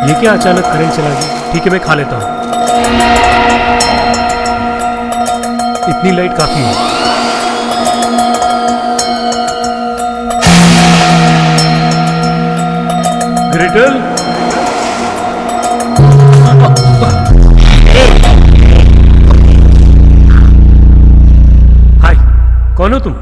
ये क्या अचानक करंट चला गया? ठीक है, मैं खा लेता हूँ। इतनी लाइट काफी है। ग्रेटल, हाय, कौन हो तुम?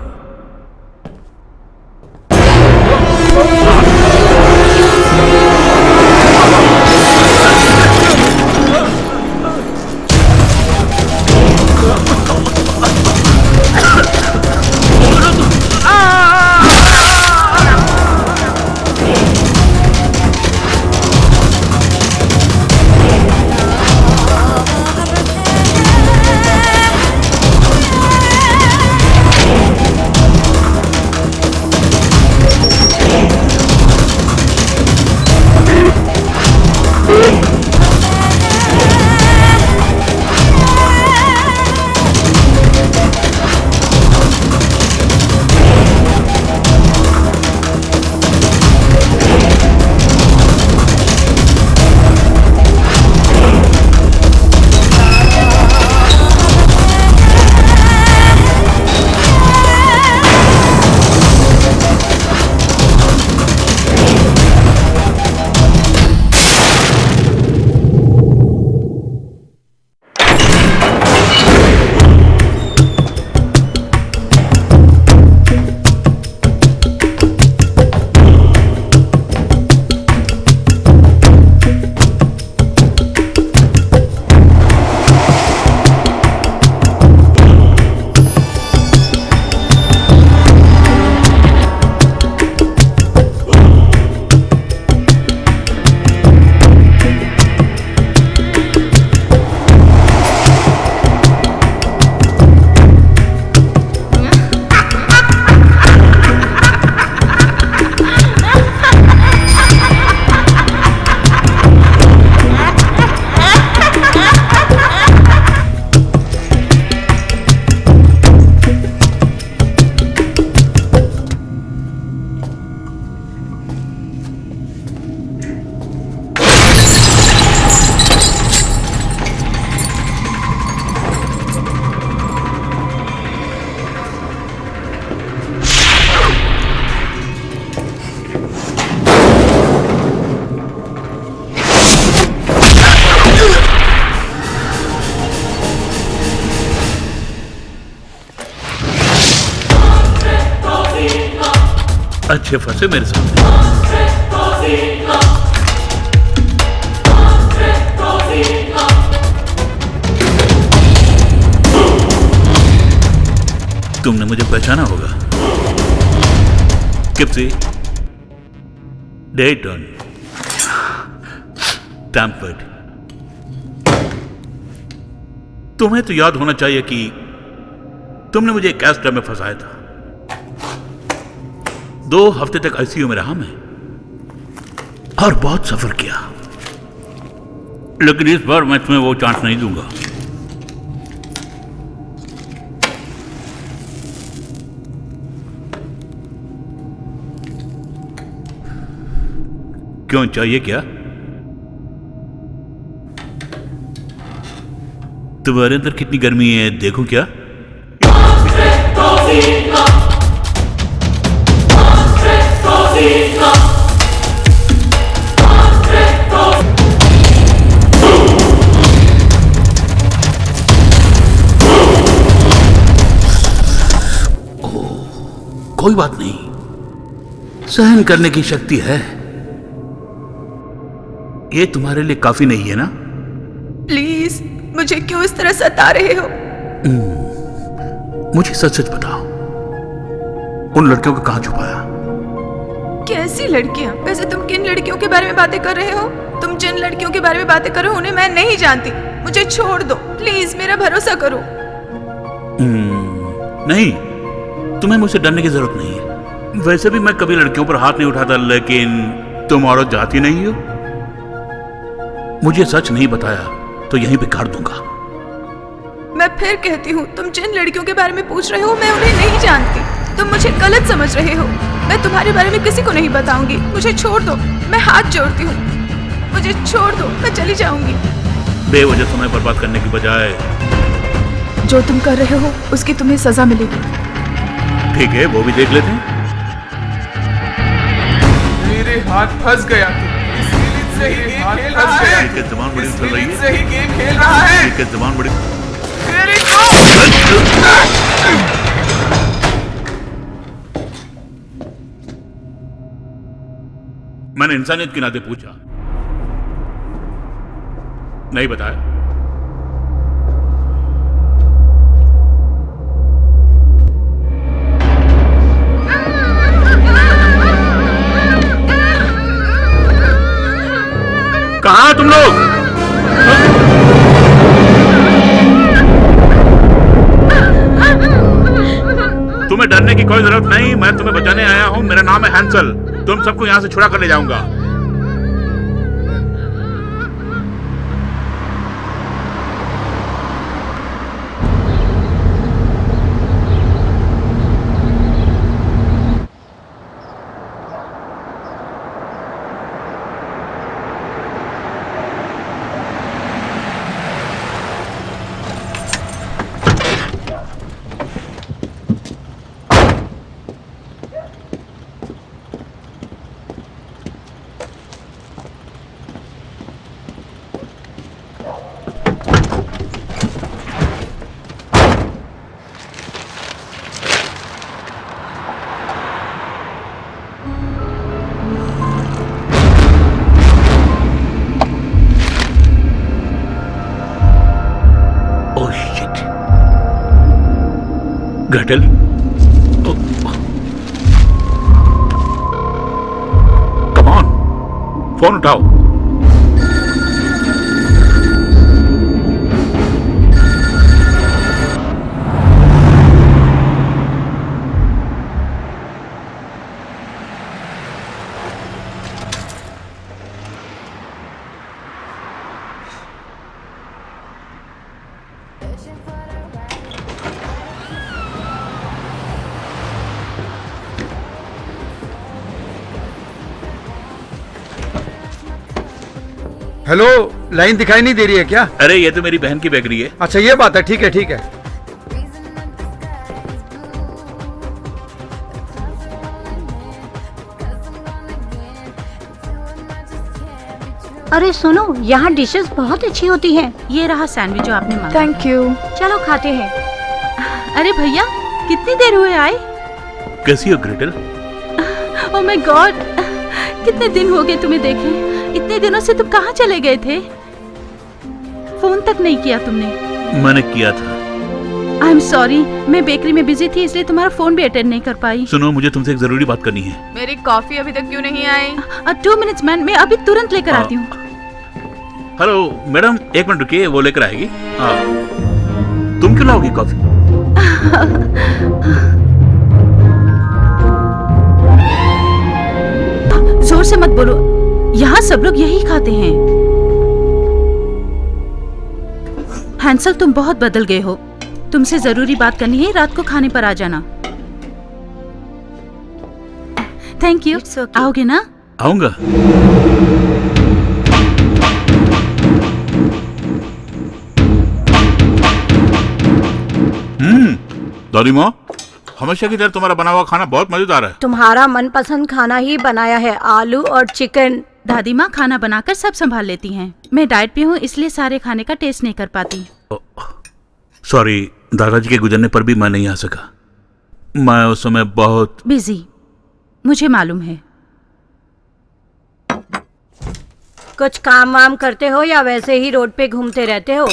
अच्छे फंसे मेरे सामने। तुमने मुझे पहचाना होगा। किप्सी, डेटन, टैम्पर्ड। तुम्हें तो याद होना चाहिए कि तुमने मुझे कैस्टर में फंसाया था। 2 हफ्ते तक आईसीयू में रहा मैं और बहुत सफर किया, लेकिन इस बार मैं तुम्हें वो चांस नहीं दूंगा। क्यों, चाहिए क्या? तुम्हारे अंदर कितनी गर्मी है, देखो क्या? कोई बात नहीं, सहन करने की शक्ति है। ये तुम्हारे लिए काफी नहीं है ना? प्लीज मुझे क्यों इस तरह सता रहे हो? मुझे सच सच बताओ, उन लड़कियों को कहां छुपाया? कैसी लड़कियां? वैसे तुम किन लड़कियों के बारे में बातें कर रहे हो? तुम जिन लड़कियों के बारे में बातें कर रहे हो उन्हें मैं नहीं जानती। मुझे छोड़ दो प्लीज, मेरा भरोसा करो। नहीं, तुम्हें मुझसे डरने की जरूरत नहीं है। वैसे भी मैं कभी लड़कियों पर हाथ नहीं उठाता, लेकिन तुम औरत जाती नहीं हो। मुझे सच नहीं बताया तो यहीं पे काट दूंगा। मैं फिर कहती हूँ, तुम जिन लड़कियों के बारे में पूछ रहे हो मैं उन्हें नहीं जानती। तुम मुझे गलत समझ रहे हो। मैं तुम्हारे बारे में किसी को नहीं बताऊंगी। मुझे छोड़ दो, मैं हाथ जोड़ती हूँ। मुझे छोड़ दो, मैं चली जाऊंगी। बेवजह समय बर्बाद करने की बजाय जो तुम कर रहे हो उसकी तुम्हें सजा मिलेगी। ठीक है, वो भी देख लेते हैं। मेरे हाथ फंस गया तू। इसलिए से ही गेम खेल रहा है। ठीक है, जबान बड़ी उछल रही है। से ही गेम खेल रहा है। ठीक है, जबान बड़ी। तेरी को मैंने इंसानियत के नाते पूछा, नहीं बताया। कहां तुम लोग? तुम्हें डरने की कोई जरूरत नहीं, मैं तुम्हें बचाने आया हूं। मेरा नाम है हैंसल। तुम सबको यहां से छुड़ा कर ले जाऊंगा। घटल, कम ऑन, फोन उठाओ। हेलो, लाइन दिखाई नहीं दे रही है क्या? अरे ये तो मेरी बहन की बेकरी है। अच्छा ये बात है, ठीक है ठीक है। अरे सुनो, यहाँ डिशेस बहुत अच्छी होती हैं। ये रहा सैंडविच जो आपने मांगा। Thank you. चलो खाते हैं। अरे भैया, कितनी देर हुए आए? कैसी हो ग्रेटल? ओह माय गॉड, कितने दिन हो गए तुम्हें देखे। इतने दिनों से तुम कहाँ चले गए थे? फोन तक नहीं किया तुमने। मैंने किया था। आई एम सॉरी, मैं बेकरी में बिजी थी इसलिए तुम्हारा फोन भी अटेंड नहीं कर पाई। सुनो, मुझे तुमसे एक जरूरी बात करनी है। मेरी कॉफी अभी तक क्यों नहीं आई? 2 मिनट्स मैन, मैं अभी तुरंत लेकर आती हूँ। हेलो मैडम, 1 मिनट रुकिए, वो लेकर आएगी। हाँ, तुम क्यों लाओगी कॉफी? जोर से मत बोलो, यहाँ सब लोग यही खाते हैं। हैंसल, तुम बहुत बदल गए हो। तुमसे जरूरी बात करनी है, रात को खाने पर आ जाना। Thank you. आओगे ना? आऊंगा। दादी माँ, हमेशा की तरह तुम्हारा बना हुआ खाना बहुत मजेदार है। तुम्हारा मनपसंद खाना ही बनाया है, आलू और चिकन। दादी माँ खाना बनाकर सब संभाल लेती हैं। मैं डाइट पे हूँ इसलिए सारे खाने का टेस्ट नहीं कर पाती। सॉरी, दादाजी के गुजरने पर भी मैं नहीं आ सका। मैं उस समय बहुत बिजी, मुझे मालूम है। कुछ काम वाम करते हो या वैसे ही रोड पे घूमते रहते हो?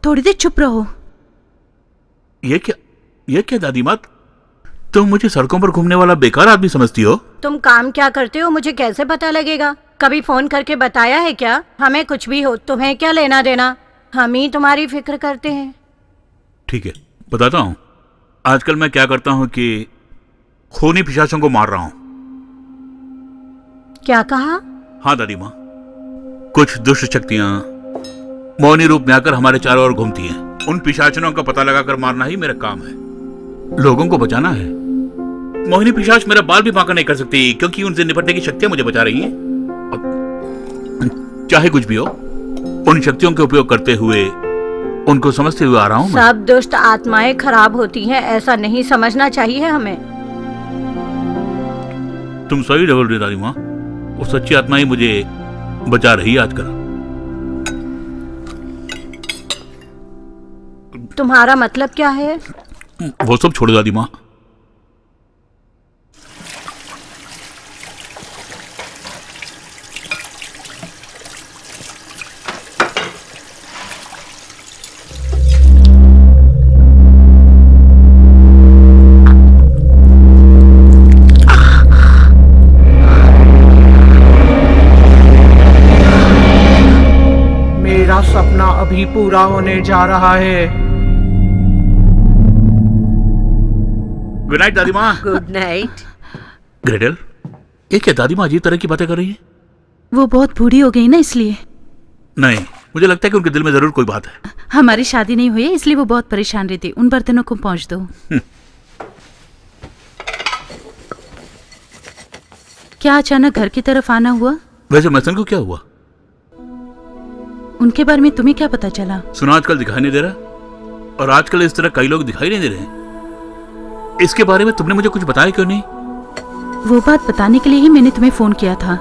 थोड़ी देर चुप रहो। ये क्या दादी माँ, तुम मुझे सड़कों पर घूमने वाला बेकार आदमी समझती हो? तुम काम क्या करते हो मुझे कैसे पता लगेगा? कभी फोन करके बताया है क्या? हमें कुछ भी हो तुम्हें क्या लेना देना, हम ही तुम्हारी फिक्र करते हैं। ठीक है, बताता हूँ। आजकल मैं क्या करता हूँ कि खूनी पिशाचों को मार रहा हूँ। क्या कहा? हाँ दादी माँ, कुछ दुष्ट शक्तियाँ मौनी रूप में आकर हमारे चारों ओर घूमती हैं। उन पिशाचनों का पता लगाकर मारना ही मेरा काम है। लोगों को बचाना है। मोहिनी पिशाच मेरा बाल भी बांका नहीं कर सकती क्योंकि उनसे निपटने की शक्तियां मुझे बचा रही हैं। चाहे कुछ भी हो, उन शक्तियों के उपयोग करते हुए उनको समझते हुए आ रहा हूँ मैं। सब दुष्ट आत्माएं खराब होती हैं, ऐसा नहीं समझना चाहिए हमें। तुम सही बोल रही दादी माँ, वो सच्ची आत्मा ही मुझे बचा रही है आजकल। तुम्हारा मतलब क्या है? वो सब छोड़ दादी माँ। मेरा सपना अभी पूरा होने जा रहा है। गुड नाइट दादी माँ। Good night. ग्रेटल, ये क्या दादी माँ अजीब तरह की बातें कर रही है? वो बहुत बूढ़ी हो गई ना, इसलिए। नहीं, मुझे लगता है कि उनके दिल में जरूर कोई बात है। हमारी शादी नहीं हुई है, इसलिए वो बहुत परेशान रहती। उन बर्तनों को पहुंच दो। क्या अचानक घर की तरफ आना हुआ? वैसे मैसन को क्या हुआ? उनके बारे में तुम्हें क्या पता चला? सुना आजकल दिखाई नहीं दे रहा, और आजकल इस तरह कई लोग दिखाई नहीं दे रहे हैं। इसके बारे में तुमने मुझे कुछ बताया क्यों नहीं? वो बात बताने के लिए ही मैंने तुम्हें फोन किया था,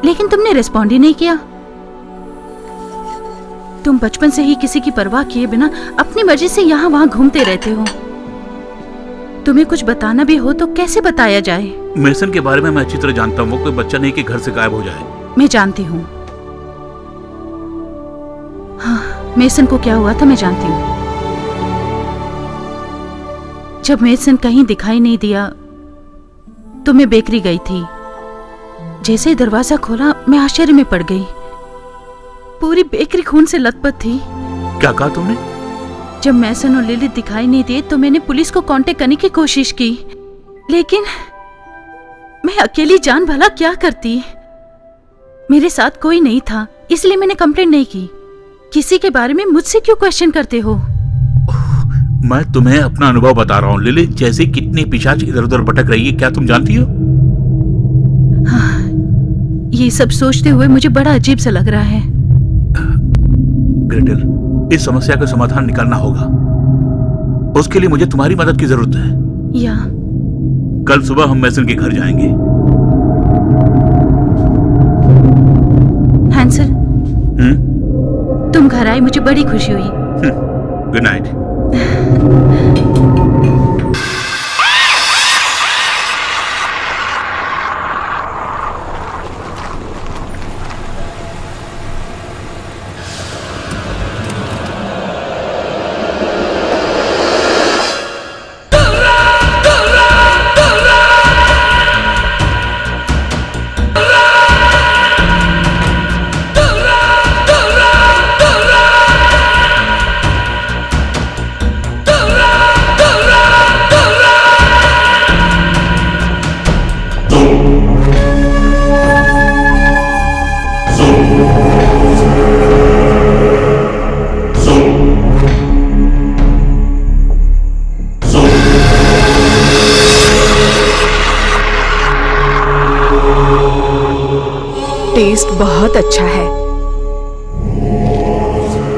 लेकिन तुमने रिस्पॉन्ड ही नहीं किया। तुम बचपन से ही किसी की परवाह किए बिना अपनी मर्जी से यहाँ वहाँ घूमते रहते हो। तुम्हें कुछ बताना भी हो तो कैसे बताया जाए? मेसन के बारे में मैं अच्छी तरह जानता हूँ। वो कोई बच्चा नहीं कि घर से गायब हो जाए। मैं जानती हूँ। हाँ, मेसन को क्या हुआ था मैं जानती हूँ। जब मेसन कहीं दिखाई नहीं दिया तो मैं बेकरी गई थी। जैसे ही दरवाजा खोला मैं आश्चर्य में पड़ गई। पूरी बेकरी खून से लथपथ थी। क्या कहा तुमने? जब मेसन और लिलित दिखाई नहीं दिए तो मैंने पुलिस को कांटेक्ट करने की कोशिश की, लेकिन मैं अकेली जान भला क्या करती। मेरे साथ कोई नहीं था, इसलिए मैंने कंप्लेंट नहीं की। किसी के बारे में मुझसे क्यों क्वेश्चन करते हो? मैं तुम्हें अपना अनुभव बता रहा हूँ। लिलित जैसे कितनी पिशाच इधर उधर भटक रही है, क्या तुम जानती हो? हाँ, ये सब सोचते हुए मुझे बड़ा अजीब सा लग रहा है। ग्रेटल, इस समस्या का समाधान निकालना होगा। उसके लिए मुझे तुम्हारी मदद की जरूरत है। या कल सुबह हम मैसन के घर जाएंगे। हैंसल, तुम घर आए मुझे बड़ी खुशी हुई। Good night. टेस्ट बहुत अच्छा है।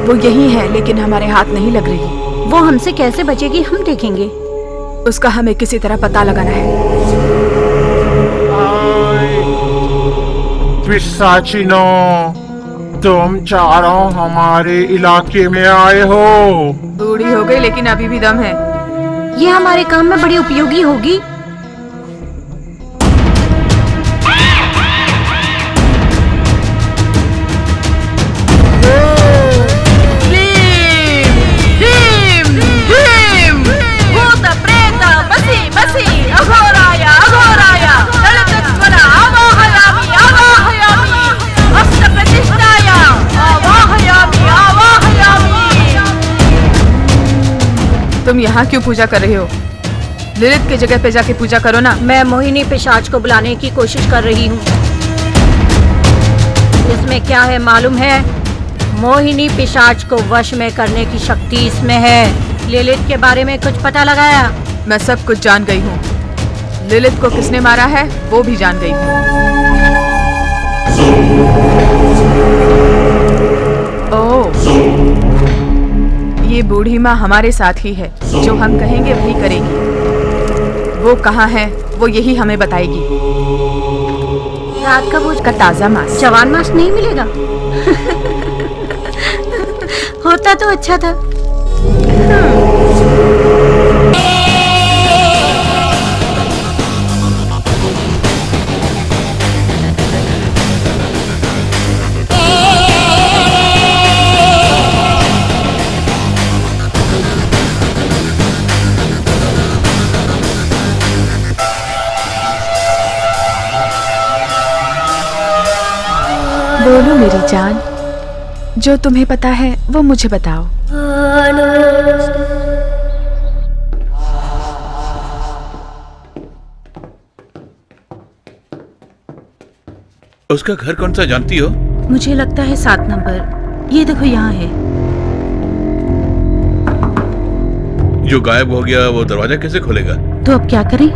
वो यही है, लेकिन हमारे हाथ नहीं लग रही। वो हमसे कैसे बचेगी हम देखेंगे। उसका हमें किसी तरह पता लगाना है। पिशाचिनो, तुम चारों हमारे इलाके में आए हो। बूढ़ी हो गई लेकिन अभी भी दम है। ये हमारे काम में बड़ी उपयोगी होगी। तुम यहाँ क्यों पूजा कर रहे हो? लिलित की जगह पे जाके पूजा करो ना। मैं मोहिनी पिशाच को बुलाने की कोशिश कर रही हूँ। इसमें क्या है मालूम है? मोहिनी पिशाच को वश में करने की शक्ति इसमें है। लिलित के बारे में कुछ पता लगाया? मैं सब कुछ जान गई हूँ। लिलित को किसने मारा है वो भी जान गई हूँ। बूढ़ी माँ हमारे साथ ही है, जो हम कहेंगे वही करेगी। वो कहाँ है वो यही हमें बताएगी। रात का भोज का ताज़ा मांस। जवान मांस नहीं मिलेगा। होता तो अच्छा था। बोलो मेरी जान, जो तुम्हें पता है वो मुझे बताओ। उसका घर कौन सा जानती हो? मुझे लगता है 7 नंबर। ये देखो यहाँ है। जो गायब हो गया वो दरवाजा कैसे खोलेगा? तो अब क्या करें?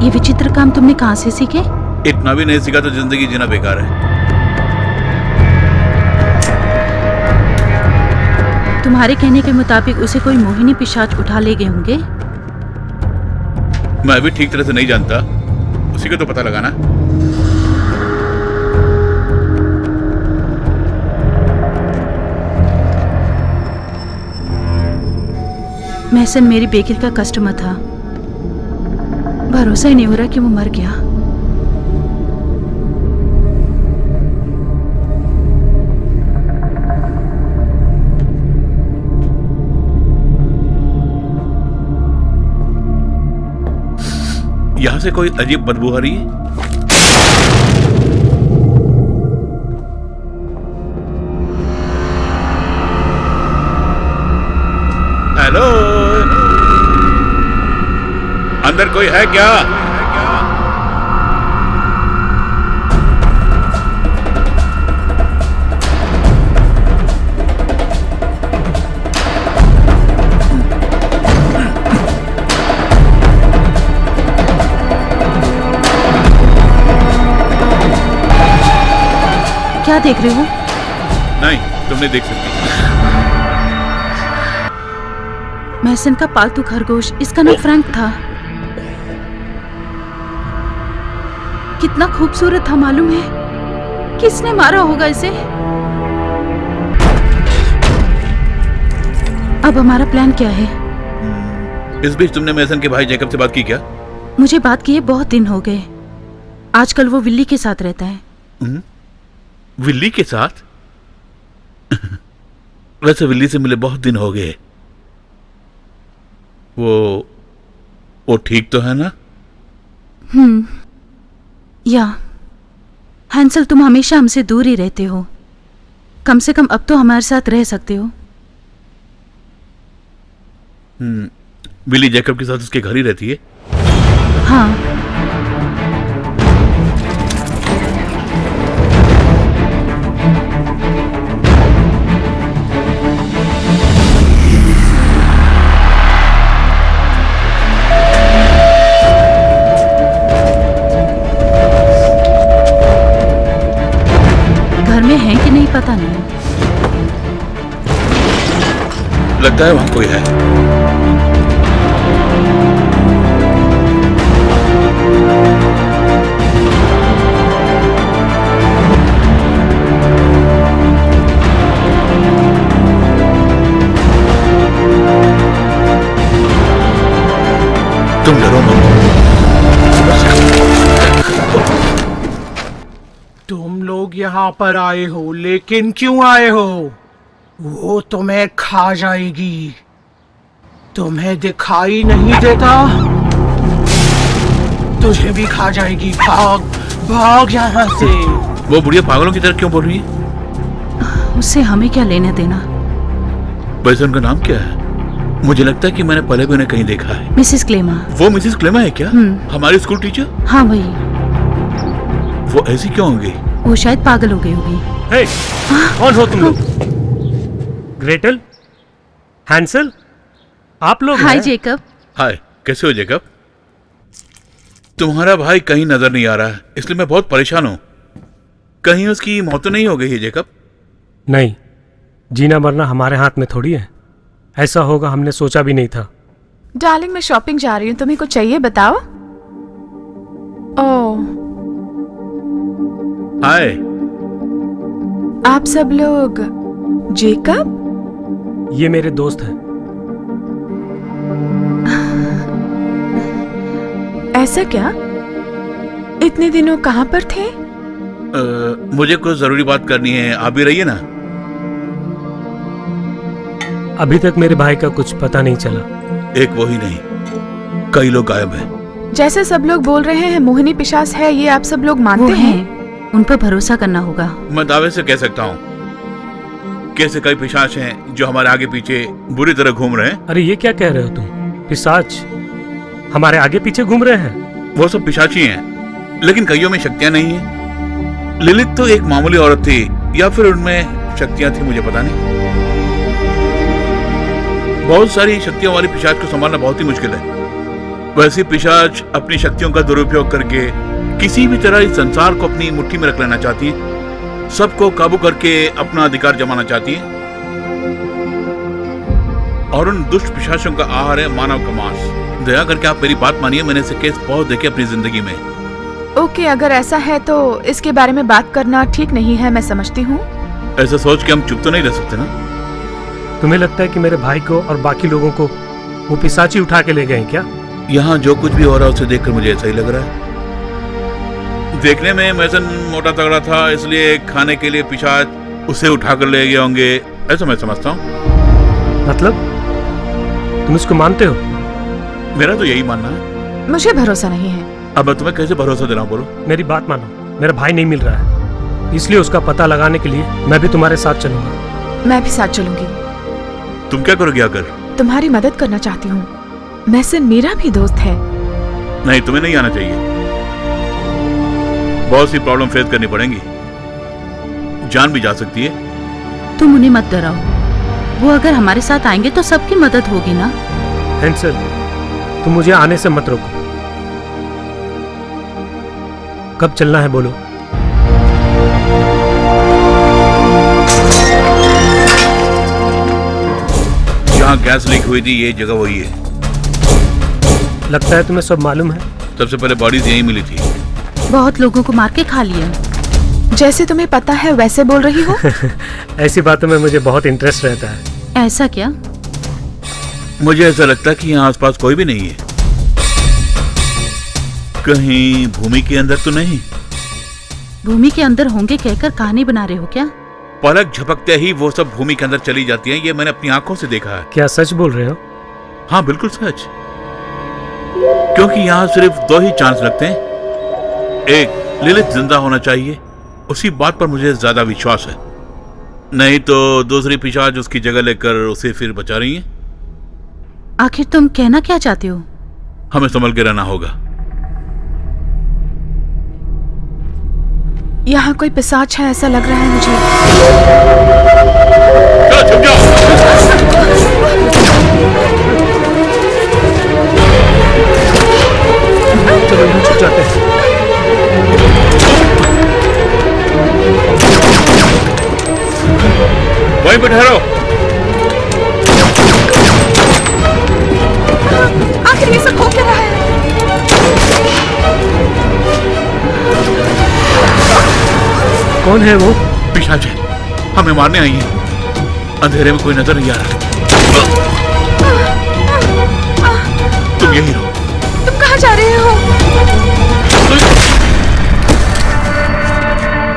ये विचित्र काम तुमने कहाँ से सीखे? इतना भी नहीं सीखा तो जिंदगी जीना बेकार है। तुम्हारे कहने के मुताबिक उसे कोई मोहिनी पिशाच उठा ले गए होंगे। मैं भी ठीक तरह से नहीं जानता, उसी को तो पता लगाना। महसन मेरी बेकिल का कस्टमर था। भरोसा ही नहीं हो रहा कि वो मर गया। यहां से कोई अजीब बदबू आ रही है। हेलो, अंदर कोई है क्या? क्या देख रहे हो? नहीं, तुम नहीं देख सकती। महसन का पालतू खरगोश, इसका नाम फ्रैंक था। कितना खूबसूरत था मालूम है? किसने मारा होगा इसे? अब हमारा प्लान क्या है? इस बीच तुमने मैसन के भाई जैकब से बात की क्या? मुझे बात किए बहुत दिन हो गए। आजकल वो विल्ली के साथ रहता है। विल्ली के साथ? वैसे विल्ली से मिले बहुत दिन हो गए। वो ठीक तो है ना? या हैंसल, तुम हमेशा हमसे दूर ही रहते हो। कम से कम अब तो हमारे साथ रह सकते हो। विल्ली जैकब के साथ उसके घर ही रहती है? हाँ। घर में है कि नहीं पता नहीं। लगता है वहां कोई है। तुम डरो मत। तुम लोग यहाँ पर आए हो, लेकिन क्यों आए हो? वो तुम्हें खा जाएगी। तुम्हें दिखाई नहीं देता? तुझे भी खा जाएगी। भाग भाग यहाँ से। वो बुढ़िया पागलों की तरह क्यों बोल रही है? उससे हमें क्या लेना देना? वैसे उनका नाम क्या है? मुझे लगता है कि मैंने पहले भी उन्हें कहीं देखा है। मिसेस क्लेमा। वो मिसेस क्लेमा है क्या? हमारी स्कूल टीचर? हाँ वही। वो ऐसी क्यों हो गई? वो शायद पागल हो गई होगी। हे, कौन हो तुम लोग? ग्रेटल, हैंसल, आप लोग हाय हैं? जेकब। हाय, कैसे हो जेकब? तुम्हारा भाई कहीं नजर नहीं आ रहा है, इसलिए मैं बहुत परेशान हूं। कहीं उसकी मौत तो नहीं हो गई है जेकब? नहीं, जीना मरना हमारे हाथ में थोड़ी है। ऐसा होगा हमने सोचा भी नहीं था। डार्लिंग, मैं शॉपिंग जा रही हूँ, तुम्हें कुछ चाहिए बताओ। ओह, हाय। आप सब लोग जेकब? ये मेरे दोस्त हैं। ऐसा क्या? इतने दिनों कहाँ पर थे? मुझे कुछ जरूरी बात करनी है, आप भी रहिए ना। अभी तक मेरे भाई का कुछ पता नहीं चला। एक वो ही नहीं, कई लोग गायब हैं। जैसे सब लोग बोल रहे हैं मोहिनी पिशाच है, ये आप सब लोग वो मानते हैं? हैं, उन पर भरोसा करना होगा। मैं दावे से कह सकता हूँ कैसे कई पिशाच हैं जो हमारे आगे पीछे बुरी तरह घूम रहे हैं। अरे ये क्या कह रहे हो तुम? पिशाच हमारे आगे पीछे घूम रहे हैं? वो सब पिशाची हैं, लेकिन कईयों में शक्तियां नहीं है। लिलित तो एक मामूली औरत थी, या फिर उनमें शक्तियां थी, मुझे पता नहीं। बहुत सारी शक्तियों वाली पिशाच को संभालना बहुत ही मुश्किल है। वैसी पिशाच अपनी शक्तियों का दुरुपयोग करके किसी भी तरह इस संसार को अपनी मुट्ठी में रख लेना चाहती है, सबको काबू करके अपना अधिकार जमाना चाहती है। और उन दुष्ट पिशाचों का आहार है मानव का मांस। दया करके आप मेरी बात मानिए, मैंने ऐसे केस बहुत देखे अपनी जिंदगी में। ओके, अगर ऐसा है तो इसके बारे में बात करना ठीक नहीं है, मैं समझती हूँ। ऐसा सोच के हम चुप तो नहीं रह सकते ना। तुम्हें लगता है कि मेरे भाई को और बाकी लोगों को वो पिशाची उठा के ले गए क्या? यहाँ जो कुछ भी हो रहा है उसे देखकर मुझे ऐसा ही लग रहा है। देखने में मैसन मोटा तगड़ा था, इसलिए खाने के लिए पिशाच उसे उठाकर ले गए होंगे, ऐसा मैं समझता हूँ। मतलब तुम इसको मानते हो? मेरा तो यही मानना है। मुझे भरोसा नहीं है। अब मैं तुम्हें कैसे भरोसा दिलाऊं, बोलो? मेरी बात मानो, मेरा भाई नहीं मिल रहा है, इसलिए उसका पता लगाने के लिए मैं भी तुम्हारे साथ चलूंगा। मैं भी साथ चलूंगी। तुम क्या करोगे आकर? तुम्हारी मदद करना चाहती हूँ। मैसन मेरा भी दोस्त है। नहीं, तुम्हें नहीं आना चाहिए। बहुत सी प्रॉब्लम फेस करनी पड़ेंगी, जान भी जा सकती है। तुम उन्हें मत डराओ, वो अगर हमारे साथ आएंगे तो सबकी मदद होगी ना। हैंसल, तुम मुझे आने से मत रोको। कब चलना है बोलो? जहाँ गैस लीक हुई थी ये जगह वही है। लगता है तुम्हें सब मालूम है। सबसे पहले बॉडीज यहीं मिली थी। बहुत लोगों को मार के खा लिया। जैसे तुम्हें पता है वैसे बोल रही हो। ऐसी बातों में मुझे बहुत इंटरेस्ट रहता है। ऐसा क्या? मुझे ऐसा लगता है कि यहाँ आसपास कोई भी नहीं है। कहीं भूमि के अंदर तो नहीं? भूमि के अंदर होंगे कहकर कहानी बना रहे हो क्या? पलक झपकते ही वो सब भूमि के अंदर चली जाती हैं, ये मैंने अपनी आंखों से देखा है। क्या सच बोल रहे हो? हाँ, बिल्कुल सच। क्योंकि यहाँ सिर्फ दो ही चांस लगते हैं। एक, लिलित जिंदा होना चाहिए, उसी बात पर मुझे ज्यादा विश्वास है। नहीं तो दूसरी पिशाच उसकी जगह लेकर उसे फिर बचा रही है। आखिर तुम कहना क्या चाहते हो? हमें संभल के रहना होगा। यहाँ कोई पिशाच है ऐसा लग रहा है मुझे। चलो छुप जाओ। चलो यहाँ छुप जाते हैं। वहीं पे ठहरो। आखिर ये सब हो क्या रहा है? कौन है वो? पिशाच है, हमें मारने आई है। अंधेरे में कोई नजर नहीं आ रहा। तुम यहीं रहो। तुम कहाँ जा रहे हो?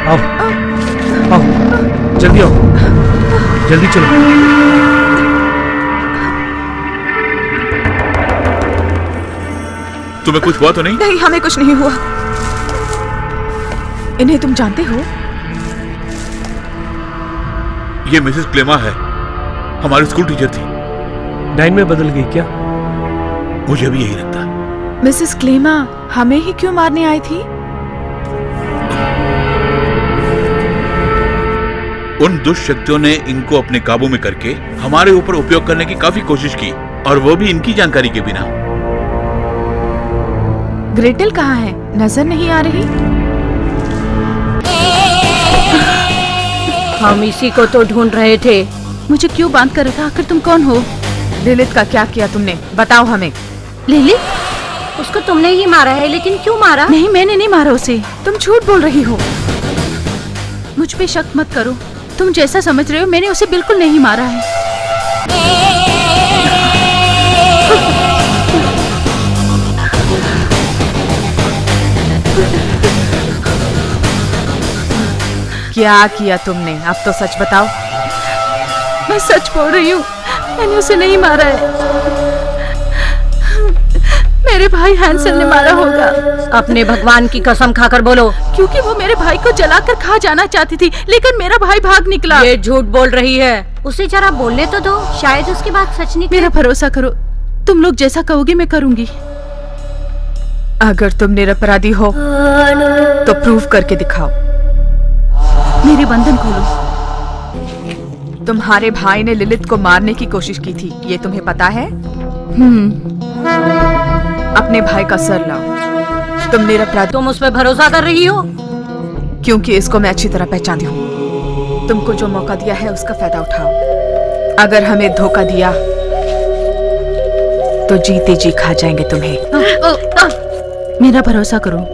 आओ आओ, जल्दी आओ, जल्दी चलो। तुम्हें कुछ हुआ तो नहीं? नहीं, हमें कुछ नहीं हुआ। इन्हें तुम जानते हो? ये मिसेस क्लेमा है, हमारी स्कूल टीचर थी। डाइन में बदल गई क्या? मुझे भी यही लगता है। मिसेस क्लेमा हमें ही क्यों मारने आई थी? उन दुष्ट शक्तियों ने इनको अपने काबू में करके हमारे ऊपर उपयोग करने की काफी कोशिश की, और वो भी इनकी जानकारी के बिना। ग्रेटल कहाँ है? नजर नहीं आ रही। हम इसी को तो ढूंढ रहे थे। मुझे क्यों बांध कर रखा? आखिर तुम कौन हो? लिलित का क्या किया तुमने? बताओ हमें। लिलित? उसको तुमने ही मारा है, लेकिन क्यों मारा? नहीं, मैंने नहीं मारा उसे। तुम झूठ बोल रही हो। मुझ पे शक मत करो। तुम जैसा समझ रहे हो, मैंने उसे बिल्कुल नहीं मारा है। क्या किया तुमने? अब तो सच बताओ। मैं सच बोल रही हूँ, मैंने उसे नहीं मारा है। मेरे भाई हैंसल ने मारा होगा। अपने भगवान की कसम खाकर बोलो। क्योंकि वो मेरे भाई को जलाकर खा जाना चाहती थी, लेकिन मेरा भाई भाग निकला। ये झूठ बोल रही है। उसे जरा बोलने तो दो, शायद उसकी बात सच निकले। मेरा भरोसा करो, तुम लोग जैसा कहोगे मैं करूंगी। अगर तुम निरपराधी हो तो प्रूव करके दिखाओ। मेरे बंधन खोलो। तुम्हारे भाई ने लिलित को मारने की कोशिश की थी, ये तुम्हें पता है? अपने भाई का सर लाओ। तुम निरपराधी। तुम उस पर भरोसा कर रही हो? क्योंकि इसको मैं अच्छी तरह पहचानती हूँ। तुमको जो मौका दिया है उसका फायदा उठाओ। अगर हमें धोखा दिया तो जीते जी खा जाएंगे तुम्हें। मेरा भरोसा करो।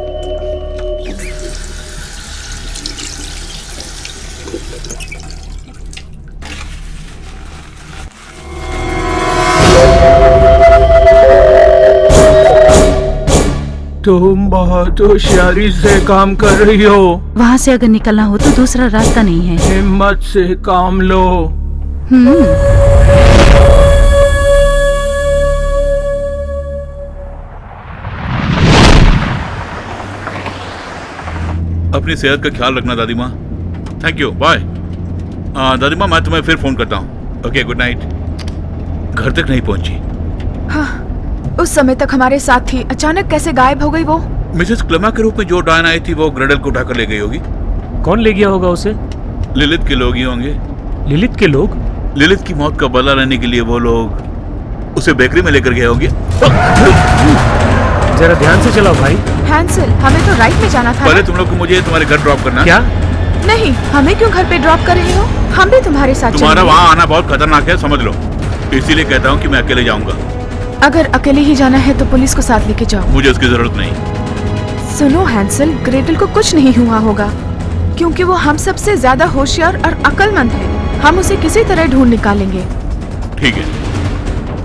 तुम बहुत होशियारी से काम कर रही हो। वहाँ से अगर निकलना हो तो दूसरा रास्ता नहीं है। हिम्मत से काम लो। अपनी सेहत का ख्याल रखना दादी माँ। Thank you, bye. दादी माँ, मैं तुम्हें फिर फोन करता हूँ। Okay, good night. घर तक नहीं पहुंची। हाँ, उस समय तक हमारे साथ थी, अचानक कैसे गायब हो गई वो? मिसेस क्लेमा के रूप में जो डायन आई थी वो ग्रेडल को उठाकर ले गई होगी। कौन ले गया होगा उसे? लिलित के लोग ही होंगे। लिलित के लोग? लिलित की मौत का बदला लेने के लिए वो लोग उसे बेकरी में लेकर गए होंगे। जरा ध्यान से चलाओ भाई। हैंसल, हमें तो राइट में जाना था। पहले तुम लोग को मुझे तुम्हारे घर ड्रॉप करना। क्या? नहीं, हमें क्यों घर पे ड्रॉप कर रहे हो? हम भी तुम्हारे साथ तुम्हारा चलेंगे। वहाँ आना बहुत खतरनाक है, समझ लो। इसीलिए कहता हूँ कि मैं अकेले जाऊंगा। अगर अकेले ही जाना है तो पुलिस को साथ लेके जाओ। मुझे उसकी जरूरत नहीं। सुनो हैंसल, ग्रेटल को कुछ नहीं हुआ होगा, क्योंकि वो हम सबसे ज्यादा होशियार और अक्लमंद है। हम उसे किसी तरह ढूंढ निकालेंगे। ठीक है,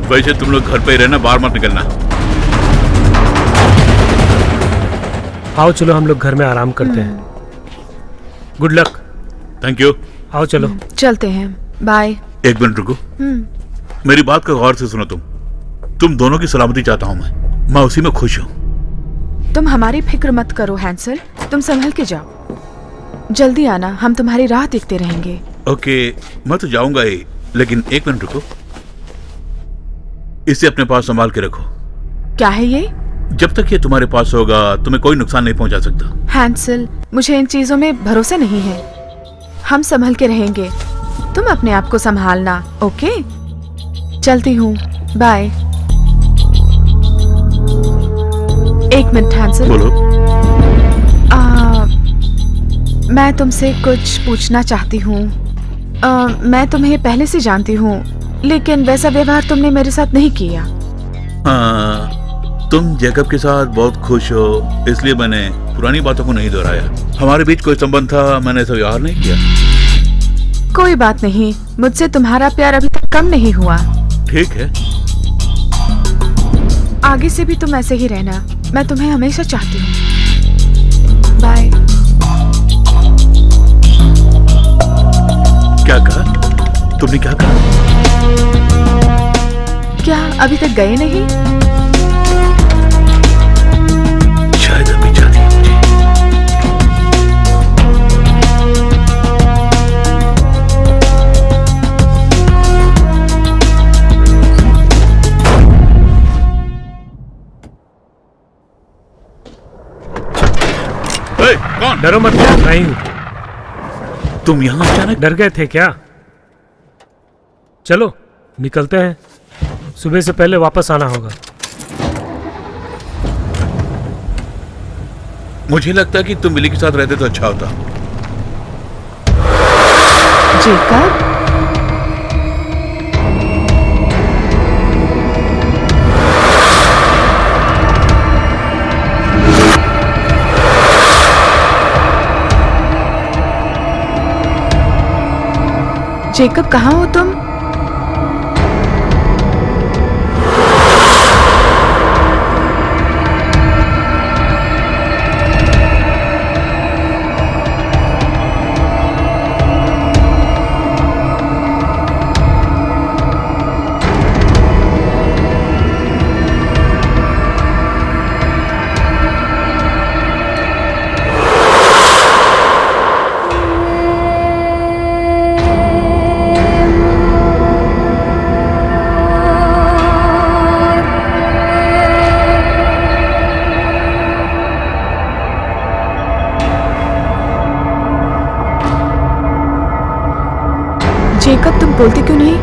वैसे तुम लोग घर पे ही रहना, बाहर मत निकलना। आओ चलो, हम लोग घर में आराम करते हैं। Good luck. Thank you. आओ चलो। चलते हैं, बाय। एक मिनट रुको, मेरी बात का गौर से सुनो। तुम दोनों की सलामती चाहता हूँ मैं उसी में खुश हूँ। तुम हमारी फिक्र मत करो हैंसल, तुम संभल के जाओ। जल्दी आना, हम तुम्हारी राह देखते रहेंगे। ओके, मैं तो जाऊंगा ही, लेकिन एक मिनट रुको। इसे अपने पास संभाल के रखो। क्या है ये? जब तक ये तुम्हारे पास होगा तुम्हें कोई नुकसान नहीं पहुंचा सकता। हैंसल, मुझे इन चीजों में भरोसा नहीं है। हम संभल के रहेंगे, तुम अपने आप को संभालना। ओके, चलती हूँ, बाय। एक मिनट हैंसल। बोलो। मैं तुमसे कुछ पूछना चाहती हूँ। मैं तुम्हें पहले से जानती हूँ, लेकिन वैसा व्यवहार तुमने मेरे साथ नहीं किया। तुम जैकब के साथ बहुत खुश हो, इसलिए मैंने पुरानी बातों को नहीं दोहराया। हमारे बीच कोई संबंध था, मैंने ऐसा व्यवहार नहीं किया। कोई बात नहीं, मुझसे तुम्हारा प्यार अभी तक कम नहीं हुआ। ठीक है, आगे से भी तुम ऐसे ही रहना, मैं तुम्हें हमेशा चाहती हूँ। बाय। क्या कहा तुमने? क्या कहा? क्या अभी तक गए नहीं? शायद अभी जाती है मुझे। कौन? डरो मत, मैं ही हूँ। तुम यहाँ अचानक? डर गए थे क्या? चलो निकलते हैं, सुबह से पहले वापस आना होगा। मुझे लगता है कि तुम मिली के साथ रहते तो अच्छा होता। जेकब, जेकब कहाँ हो तुम? जेकब, तुम बोलते क्यों नहीं?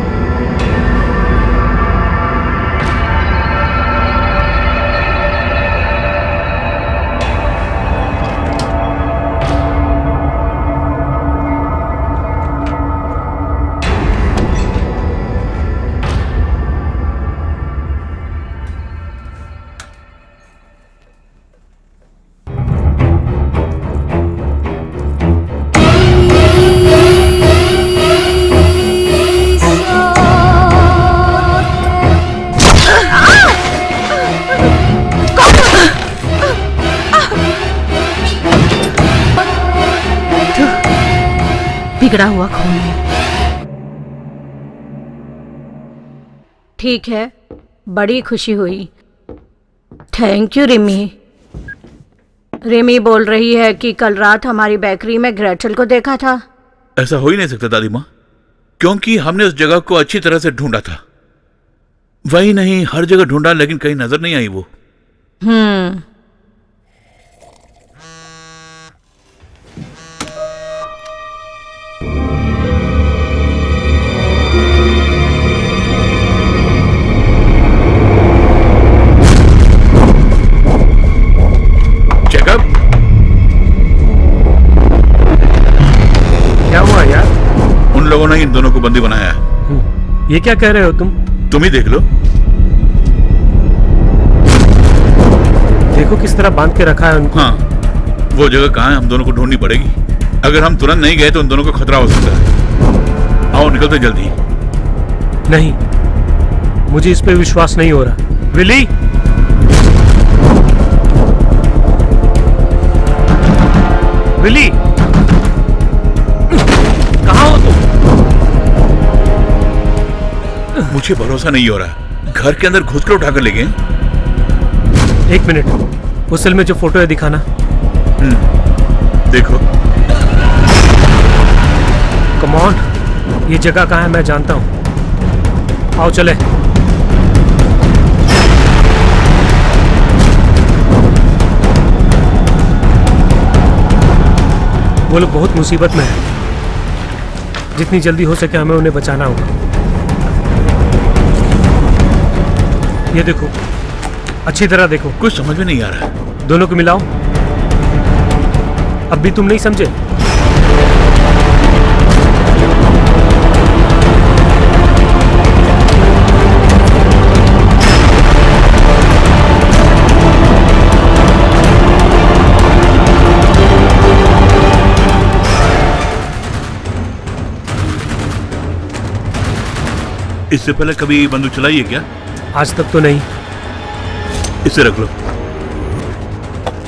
बिगड़ा हुआ खून है। ठीक है, बड़ी खुशी हुई। Thank you Rimi. रिमी बोल रही है कि कल रात हमारी बेकरी में ग्रेचल को देखा था। ऐसा हो ही नहीं सकता दादी माँ, क्योंकि हमने उस जगह को अच्छी तरह से ढूंढा था। वही नहीं, हर जगह ढूंढा लेकिन कहीं नजर नहीं आई वो। क्या हुआ यार? उन लोगों ने इन दोनों को बंदी बनाया है। ये क्या कह रहे हो तुम? तुम ही देख लो। देखो किस तरह बांध के रखा है उनको। हाँ, वो जगह कहाँ है? हम दोनों को ढूंढनी पड़ेगी। अगर हम तुरंत नहीं गए तो उन दोनों को खतरा हो सकता है। आओ निकलते जल्दी। नहीं, मुझे इस पे विश्वास नहीं हो रहा। विली, विली, कहाँ हो तुम? मुझे भरोसा नहीं हो रहा। घर के अंदर घुस कर उठाकर ले गए। एक मिनट, उस सेल में जो फोटो है दिखाना। देखो। कम ऑन, ये जगह कहाँ है मैं जानता हूँ। आओ चले। वो लोग बहुत मुसीबत में हैं। जितनी जल्दी हो सके हमें उन्हें बचाना होगा। ये देखो, अच्छी तरह देखो। कुछ समझ में नहीं आ रहा। दोनों को मिलाओ। अब भी तुम नहीं समझे? इससे पहले कभी बंदूक चलाई है क्या? आज तक तो नहीं। इसे रख लो।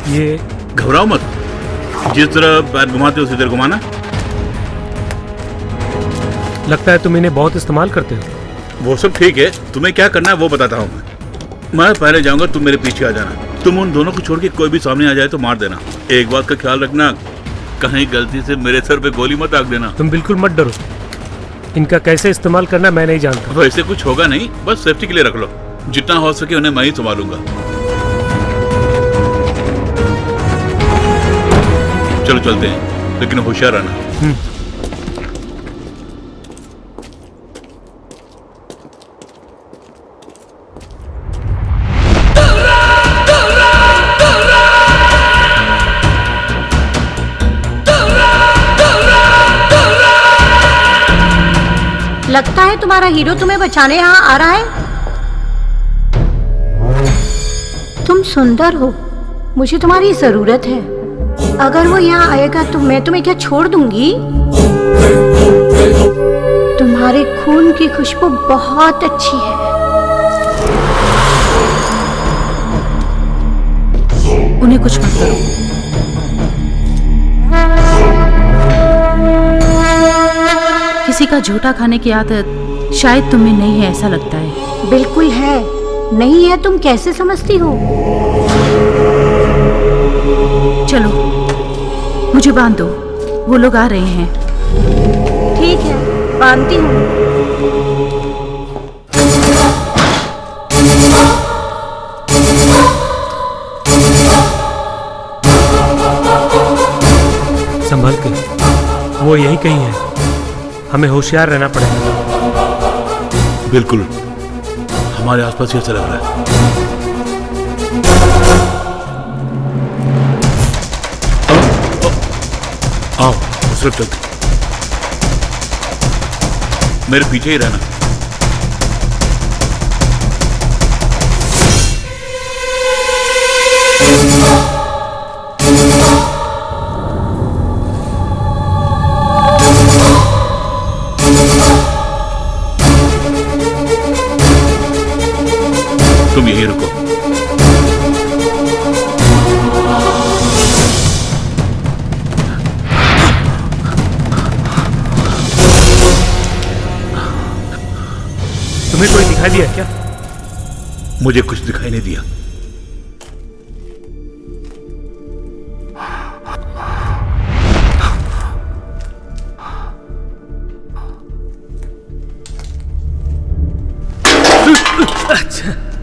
ये घबराओ मत, जिस तरह पैर घुमाते हो उसी तरह घुमाना। लगता है तुम इन्हें बहुत इस्तेमाल करते हो। वो सब ठीक है, तुम्हें क्या करना है वो बताता हूँ मैं पहले जाऊंगा, तुम मेरे पीछे आ जाना। तुम उन दोनों को छोड़ के कोई भी सामने आ जाए तो मार देना। एक बात का ख्याल रखना, कहीं गलती से मेरे सर पे गोली मत दाग देना। तुम बिल्कुल मत डरो। इनका कैसे इस्तेमाल करना मैं नहीं जानता। वैसे कुछ होगा नहीं, बस सेफ्टी के लिए रख लो। जितना हो सके उन्हें मैं ही संभालूंगा। चलो चलते हैं, लेकिन होशियार रहना। लगता है तुम्हारा हीरो तुम्हें बचाने यहाँ आ रहा है। तुम सुंदर हो, मुझे तुम्हारी जरूरत है। अगर वो यहाँ आएगा तो मैं तुम्हें क्या छोड़ दूंगी? तुम्हारे खून की खुशबू बहुत अच्छी है। उन्हें कुछ मत करो। किसी का झूठा खाने की आदत शायद तुम्हें नहीं है, ऐसा लगता है। बिल्कुल है। नहीं है? तुम कैसे समझती हो? चलो मुझे बांध दो, वो लोग आ रहे हैं। ठीक है, बांधती हूँ। संभल के, वो यही कहीं है। हमें होशियार रहना पड़ेगा। बिल्कुल, हमारे आसपास ही ऐसा लग रहा है। आओ सिर्फ चलते, मेरे पीछे ही रहना। तुम यहीं रुको। तुम्हें कोई दिखाई दिया क्या? मुझे कुछ दिखाई नहीं दिया।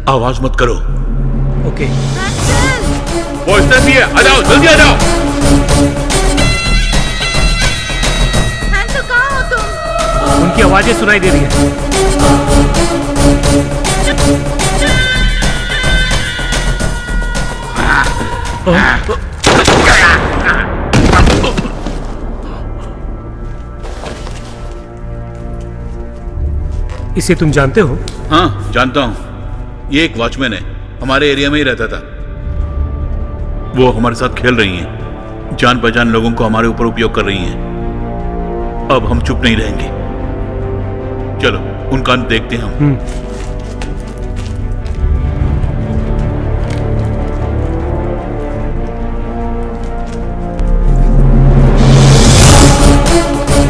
आवाज मत करो। ओके। वो इस तरफ ही है, आ जाओ, जल्दी आ जाओ। हैंसल, कहाँ हो तुम? उनकी आवाजें सुनाई दे रही है। इसे तुम जानते हो? हाँ, जानता हूं। ये एक वॉचमैन है, हमारे एरिया में ही रहता था। वो हमारे साथ खेल रही हैं, जान पहचान लोगों को हमारे ऊपर उपयोग कर रही हैं। अब हम चुप नहीं रहेंगे। चलो उनका अंत देखते हैं हम।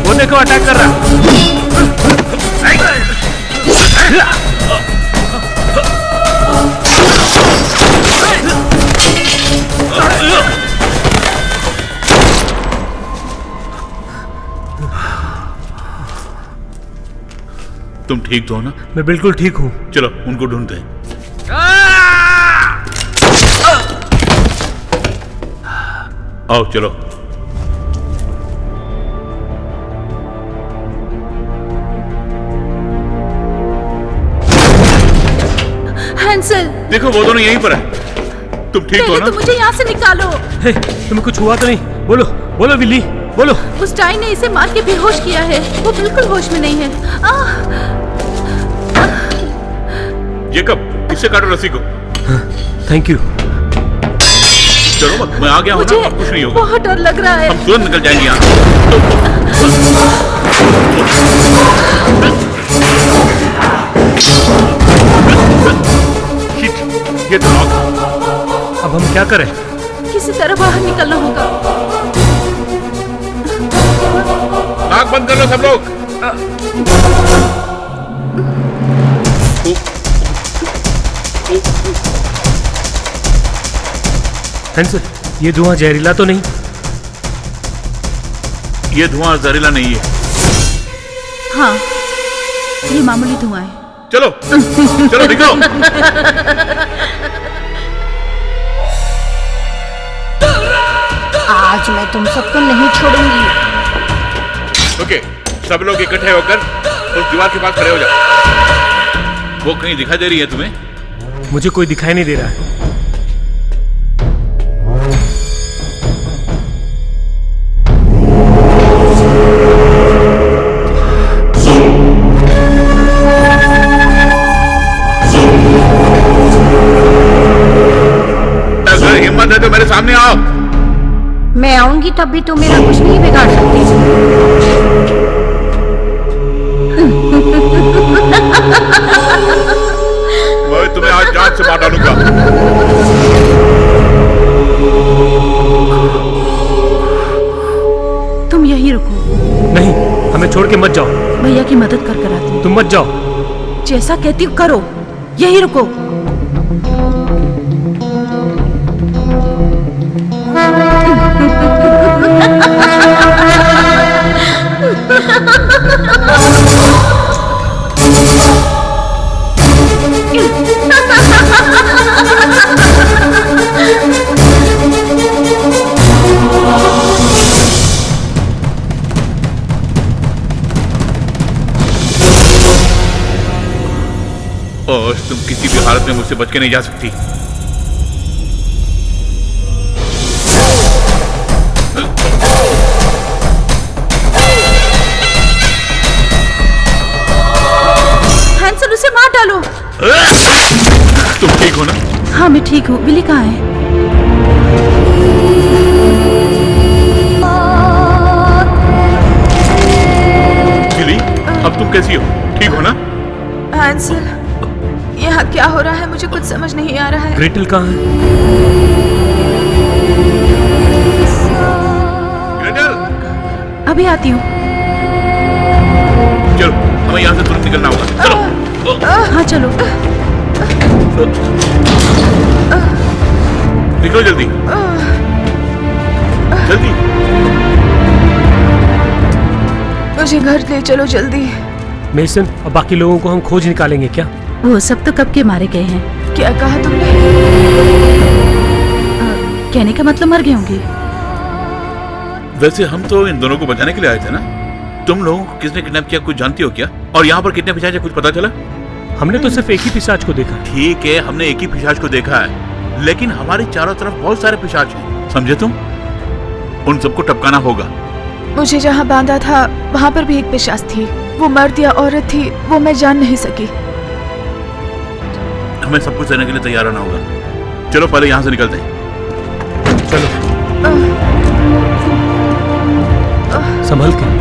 वो देखो, अटैक कर रहा है। तुम ठीक तो हो ना? मैं बिल्कुल ठीक हूं। चलो उनको ढूंढते हैं। आओ चलो। हैंसल, देखो वो दोनों यहीं पर है। तुम ठीक हो पहले ना? तो मुझे यहाँ से निकालो। हे, तुम्हें कुछ हुआ तो नहीं? बोलो बोलो विल्ली, बोलो। उस टाई ने इसे मार के बेहोश किया है। वो बिल्कुल होश में नहीं है। जेकब, इससे काटो रस्सी को। Thank you. चलो मत, मैं आ गया हूं ना, अब कुछ नहीं होगा। बहुत डर लग रहा है। हम तुरंत निकल जाएंगे यहाँ। ये तो लॉक। अब हम क्या करें? किसी तरह बाहर निकलना होगा। आँख बंद कर लो सब लोग। हैंसल, ये धुआं जहरीला तो नहीं? ये धुआं जहरीला नहीं है। हाँ, ये मामूली धुआं है। चलो चलो निकलो। आज मैं तुम सबको नहीं छोड़ूंगी। ओके, सब लोग इकट्ठे होकर उस दीवार के पास खड़े हो जाओ। वो कहीं दिखाई दे रही है तुम्हें? मुझे कोई दिखाई नहीं दे रहा है। सामने आओ। मैं आऊंगी तब भी तुम मेरा कुछ नहीं बिगाड़ सकती। मैं तुम्हें आज जान से मार डालूंगा। तुम यहीं रुको। नहीं, हमें छोड़ के मत जाओ। भैया की मदद कर कर आती हूँ। तुम मत जाओ। जैसा कहती हूँ करो, यहीं रुको। और तुम किसी भी हालत में मुझसे बच के नहीं जा सकती। हैंसल, उसे मार डालो। तुम ठीक हो ना? हाँ मैं ठीक हूँ। बिली कहाँ है? बिली, अब तुम कैसी हो? ठीक हो ना? हैंसल, यहाँ क्या हो रहा है? मुझे कुछ समझ नहीं आ रहा है। ग्रेटल कहाँ है? ग्रेटल, अभी आती हूँ। चलो, हमें यहाँ से तुरंत निकलना होगा। चलो। हाँ चलो। निकलो जल्दी। जल्दी। मुझे घर ले चलो जल्दी। मेसन और बाकी लोगों को हम खोज निकालेंगे क्या? वो सब तो कब के मारे गए हैं। क्या कहा तुमने? कहने का मतलब मर गए होंगे। वैसे हम तो इन दोनों को बचाने के लिए आए थे ना। तुम लोगों को किसने किडनैप किया कुछ जानती हो क्या? और यहाँ पर कितने पिशाच है कुछ पता चला? हमने तो सिर्फ एक ही पिशाच को देखा। ठीक है, हमने एक ही पिशाच को देखा है, लेकिन हमारी चारों तरफ बहुत सारे पिशाच हैं। समझे तुम? उन सबको टपकाना होगा। मुझे जहाँ बांधा था वहाँ पर भी एक पिशाच थी। वो मर्द या औरत थी वो मैं जान नहीं सकी। हमें सब कुछ देने के लिए तैयार रहना होगा। चलो पहले यहाँ से निकलते हैं। चलो संभल के।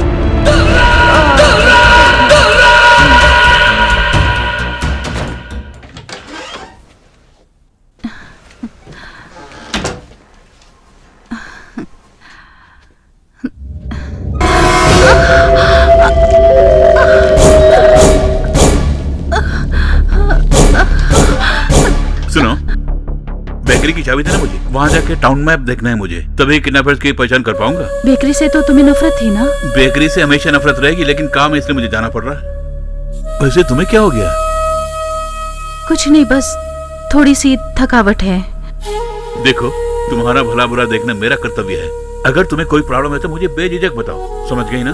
सुनो, बेकरी की चाबी देना मुझे। वहाँ जाके टाउन मैप देखना है मुझे, तभी किडनैपर्स की पहचान कर पाऊंगा। बेकरी से तो तुम्हें नफरत थी ना? बेकरी से हमेशा नफरत रहेगी, लेकिन काम है इसलिए मुझे जाना पड़ रहा है। वैसे तुम्हें क्या हो गया? कुछ नहीं, बस थोड़ी सी थकावट है। देखो, तुम्हारा भला बुरा देखना मेरा कर्तव्य है। अगर तुम्हें कोई प्रॉब्लम है तो मुझे बेझिझक बताओ। समझ गई ना?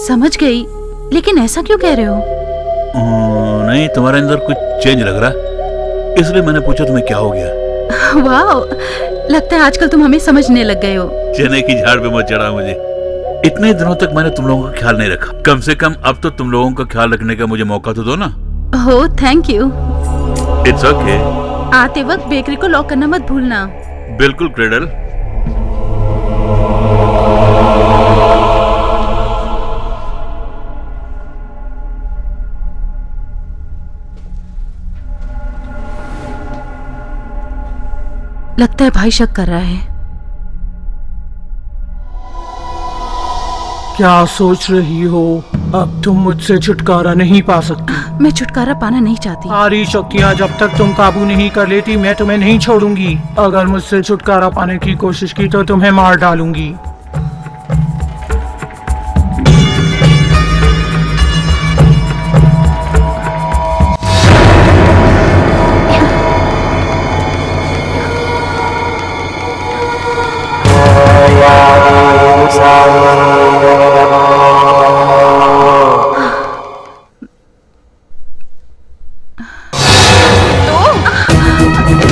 समझ गई, लेकिन ऐसा क्यों कह रहे हो? नहीं, तुम्हारे अंदर कुछ चेंज लग रहा है, इसलिए मैंने पूछा तुम्हें क्या हो गया। वाह, लगता है आजकल तुम हमें समझने लग गए हो। चने की झाड़ पे मत चढ़ा मुझे। इतने दिनों तक मैंने तुम लोगों का ख्याल नहीं रखा, कम से कम अब तो तुम लोगों का ख्याल रखने का मुझे मौका तो दो ना। हो, थैंक यू। It's okay. आते वक्त बेकरी को लॉक करना मत भूलना। बिल्कुल क्रेडल। लगता है भाई शक कर रहा है। क्या सोच रही हो? अब तुम मुझसे छुटकारा नहीं पा सकती। मैं छुटकारा पाना नहीं चाहती। सारी शक्तियाँ जब तक तुम काबू नहीं कर लेती मैं तुम्हें नहीं छोड़ूंगी। अगर मुझसे छुटकारा पाने की कोशिश की तो तुम्हें मार डालूंगी।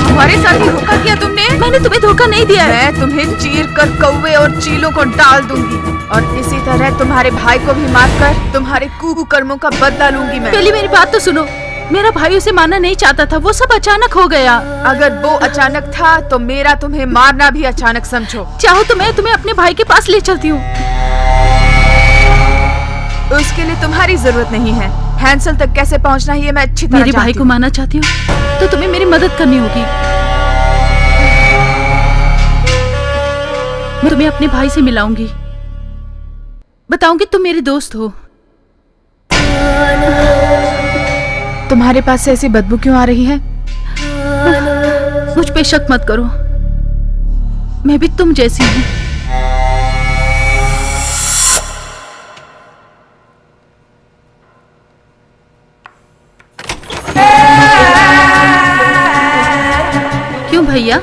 हमारे साथ ही धोखा किया तुमने। मैंने तुम्हें धोखा नहीं दिया है। मैं तुम्हें चीर कर कौवे और चीलों को डाल दूंगी और इसी तरह तुम्हारे भाई को भी मारकर तुम्हारे कुकर्मों का बदला लूंगी मैं। पहले मेरी बात तो सुनो। मेरा भाई उसे मारना नहीं चाहता था, वो सब अचानक हो गया। अगर वो अचानक था तो मेरा तुम्हें मारना भी अचानक समझो। चाहो तो मैं तुम्हें अपने भाई के पास ले चलती हूँ। उसके लिए तुम्हारी जरूरत नहीं है। हैंसल तक कैसे पहुंचना है ये मैं अच्छी तरह मेरे भाई जानती को हूँ। मारना चाहती हो तो तुम्हें मेरी मदद करनी होगी। मैं तुम्हें अपने भाई से मिलाऊंगी, बताऊंगी तुम मेरे दोस्त हो। तुम्हारे पास से ऐसी बदबू क्यों आ रही है? मुझ पे शक मत करो, मैं भी तुम जैसी हूँ। क्यों भैया,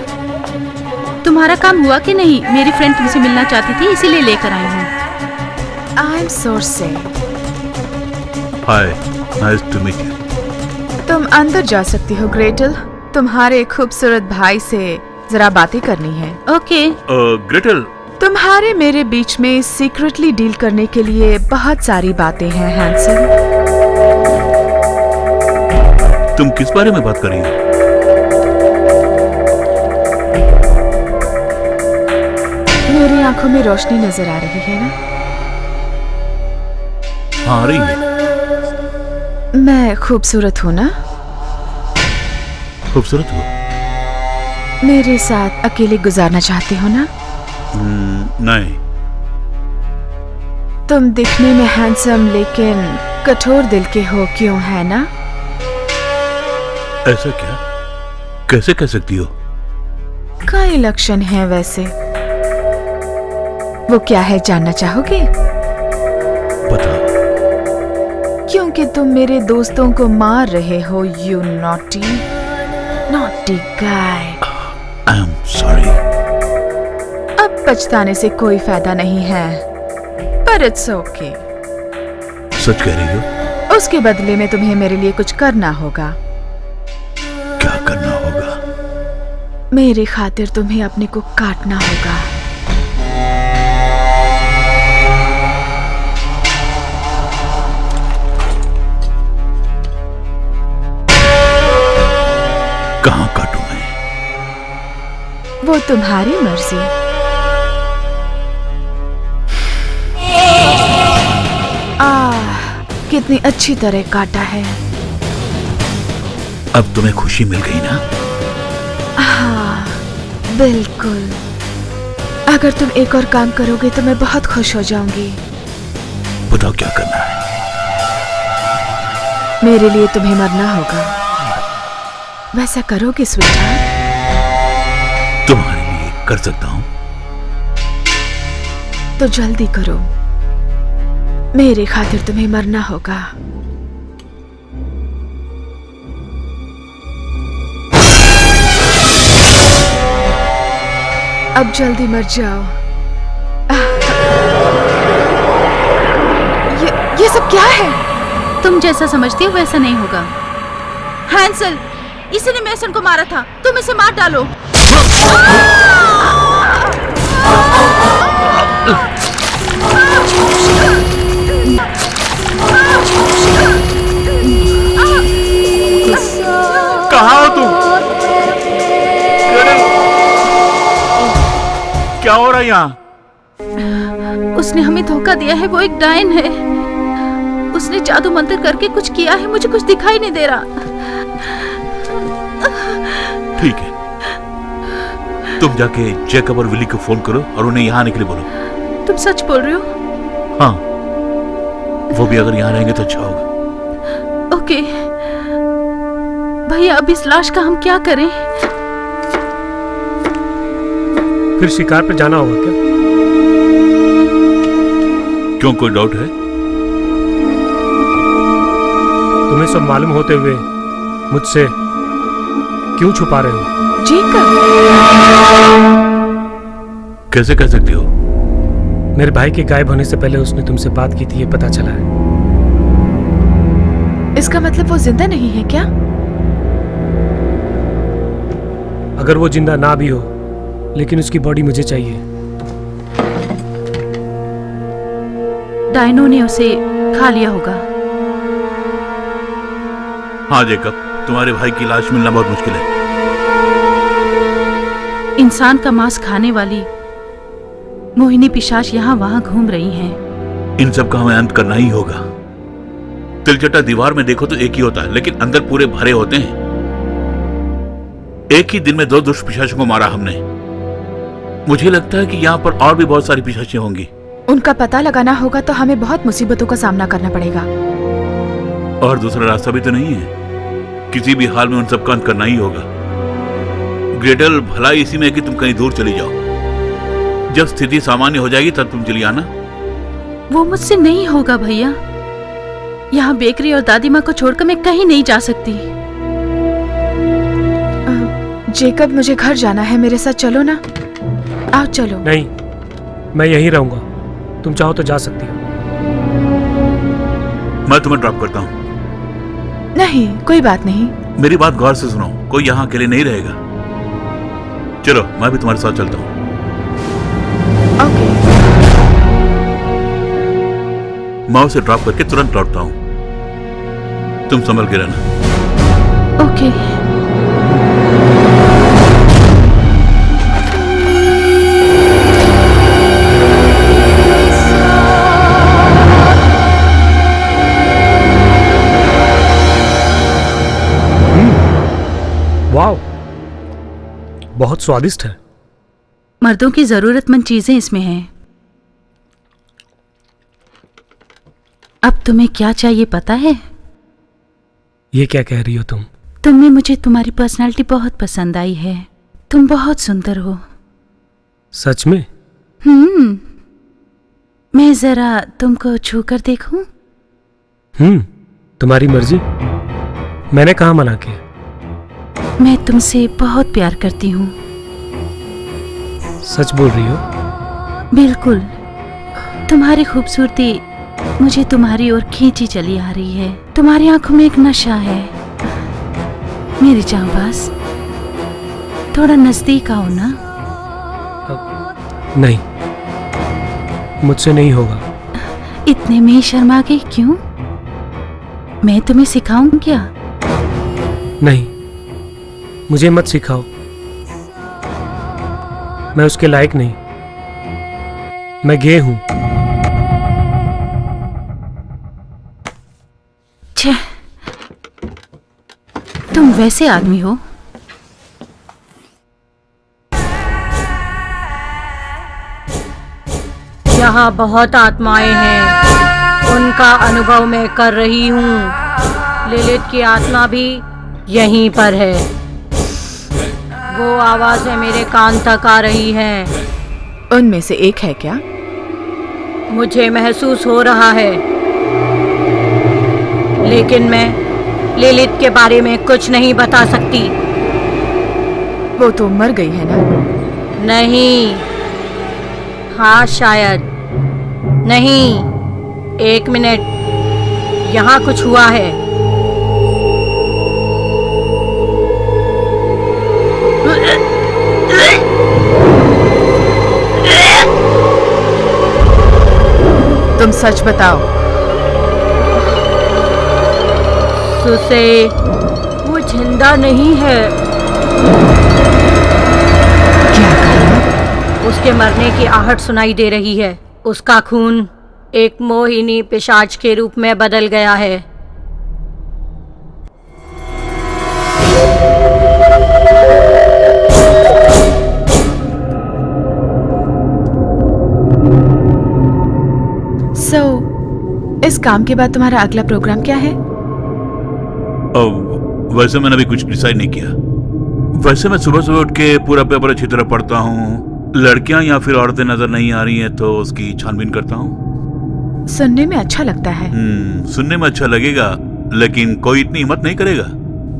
तुम्हारा काम हुआ कि नहीं? मेरी फ्रेंड तुमसे मिलना चाहती थी, इसीलिए लेकर आई हूँ। I am sorry. Hi, nice to meet you. तुम अंदर जा सकती हो ग्रेटल। तुम्हारे खूबसूरत भाई से जरा बातें करनी है। ओके। ग्रेटल, तुम्हारे मेरे बीच में सीक्रेटली डील करने के लिए बहुत सारी बातें हैं हैंसल। तुम किस बारे में बात कर रही हो? मेरी आंखों में रोशनी नजर आ रही है ना? हाँ, आ रही है। मैं खूबसूरत हूँ ना? खूबसूरत हो? मेरे साथ अकेले गुजारना चाहते हो ना? नहीं। तुम दिखने में हैंडसम लेकिन कठोर दिल के हो, क्यों है ना? ऐसा क्या? कैसे कह सकती हो? कई लक्षण हैं वैसे। वो क्या है जानना चाहोगे? बताओ। क्योंकि तुम मेरे दोस्तों को मार रहे हो, you naughty guy. I am sorry. अब पछताने से कोई फायदा नहीं है, पर इट्स ओके। सच कह रही हो? उसके बदले में तुम्हें मेरे लिए कुछ करना होगा। क्या करना होगा? मेरे खातिर तुम्हें अपने को काटना होगा। कहाँ काटूं मैं? वो तुम्हारी मर्जी। कितनी अच्छी तरह काटा है। अब तुम्हें खुशी मिल गई ना? हाँ, बिल्कुल। अगर तुम एक और काम करोगे तो मैं बहुत खुश हो जाऊंगी। बताओ क्या करना है? मेरे लिए तुम्हें मरना होगा। वैसा करोगे स्वीटहार्ट? तुम्हारे लिए कर सकता हूं। तो जल्दी करो, मेरे खातिर तुम्हें मरना होगा। अब जल्दी मर जाओ। ये सब क्या है? तुम जैसा समझती हो वैसा नहीं होगा। हैंसल, इसी ने मैसन को मारा था, तुम इसे मार डालो। कहाँ हो तुम? क्या हो रहा है यहाँ? उसने हमें धोखा दिया है, वो एक डायन है। उसने जादू मंत्र करके कुछ किया है, मुझे कुछ दिखाई नहीं दे रहा। ठीक है, तुम जाके जैकब और विली को फोन करो और उन्हें यहाँ आने के लिए बोलो। तुम सच बोल रहे हो? हाँ, वो भी अगर यहाँ रहेंगे तो अच्छा होगा। ओके भैया, अब इस लाश का हम क्या करें? फिर शिकार पे जाना होगा क्या? क्यों, कोई डाउट है? तुम्हें सब मालूम होते हुए मुझसे क्यों छुपा रहे हो? जेकब, कैसे कह सकती हो? मेरे भाई के गायब होने से पहले उसने तुमसे बात की थी, ये पता चला है। इसका मतलब वो जिंदा नहीं है क्या? अगर वो जिंदा ना भी हो, लेकिन उसकी बॉडी मुझे चाहिए। डायनो ने उसे खा लिया होगा। हाँ जेकब, तुम्हारे भाई की लाश मिलना बहुत मुश्किल है। इंसान का मांस खाने वाली मोहिनी पिशाच यहाँ वहाँ घूम रही हैं। इन सब का हमें अंत करना ही होगा। तिलचट्टा दीवार में देखो तो एक ही होता है, लेकिन अंदर पूरे भरे होते हैं। एक ही दिन में 2 दुष्ट पिशाचों को मारा हमने। मुझे लगता है कि यहाँ पर और भी बहुत सारी पिशाचियां होंगी। उनका पता लगाना होगा तो हमें बहुत मुसीबतों का सामना करना पड़ेगा। और दूसरा रास्ता भी तो नहीं है। किसी भी हाल में उन सबका अंत करना ही होगा। ग्रेटल, भलाई इसी में है कि तुम कहीं दूर चली जाओ। जब स्थिति सामान्य हो जाएगी तब तुम चली आना। वो मुझसे नहीं होगा भैया। यहाँ बेकरी और दादी माँ को छोड़कर मैं कहीं नहीं जा सकती। जेकब, मुझे घर जाना है, मेरे साथ चलो ना। आओ चलो। नहीं, मैं यहीं रहूंगा। तुम चाहो तो जा सकती हो। मैं तुम्हें ड्रॉप करता हूँ। नहीं, कोई बात नहीं। मेरी बात गौर से सुनो, कोई यहाँ अकेले नहीं रहेगा। चलो, मैं भी तुम्हारे साथ चलता हूँ। ओके। मैं उसे ड्रॉप करके तुरंत लौटता हूँ। तुम संभल के रहना। ओके। वाह, बहुत स्वादिष्ट है। मर्दों की जरूरतमंद चीजें इसमें हैं। अब तुम्हें क्या चाहिए पता है? ये क्या कह रही हो तुम? तुमने मुझे तुम्हारी पर्सनालिटी बहुत पसंद आई है। तुम बहुत सुंदर हो। सच में? मैं जरा तुमको छूकर देखूं? तुम्हारी मर्जी। मैंने कहाँ मना किया? मैं तुमसे बहुत प्यार करती हूँ। सच बोल रही हो? बिल्कुल। तुम्हारी खूबसूरती मुझे तुम्हारी ओर खींची चली आ रही है। तुम्हारी आंखों में एक नशा है। मेरी जांबाज, थोड़ा नजदीक आओ ना। नहीं, मुझसे नहीं होगा। इतने में ही शर्मा गई क्यों? मैं तुम्हें सिखाऊं क्या? नहीं, मुझे मत सिखाओ। मैं उसके लायक नहीं। मैं गे हूं। छे, तुम वैसे आदमी हो। यहाँ बहुत आत्माएं हैं, उनका अनुभव मैं कर रही हूँ। लिलित की आत्मा भी यहीं पर है। वो आवाजें मेरे कान तक आ रही हैं। उनमें से एक है क्या? मुझे महसूस हो रहा है, लेकिन मैं लिलित के बारे में कुछ नहीं बता सकती। वो तो मर गई है ना? नहीं, हाँ शायद। नहीं, 1 मिनट, यहाँ कुछ हुआ है। तुम सच बताओ। सुसे, वो जिंदा नहीं है। क्या कहा? उसके मरने की आहट सुनाई दे रही है। उसका खून एक मोहिनी पिशाच के रूप में बदल गया है। इस काम के बाद तुम्हारा अगला प्रोग्राम क्या है? वैसे मैंने अभी कुछ डिसाइड नहीं किया। वैसे मैं सुबह सुबह उठ के पूरा पेपर अच्छी तरह पढ़ता हूँ। लड़कियां या फिर औरतें नजर नहीं आ रही हैं तो उसकी छानबीन करता हूँ। सुनने में अच्छा लगता है। सुनने में अच्छा लगेगा, लेकिन कोई इतनी हिम्मत नहीं करेगा।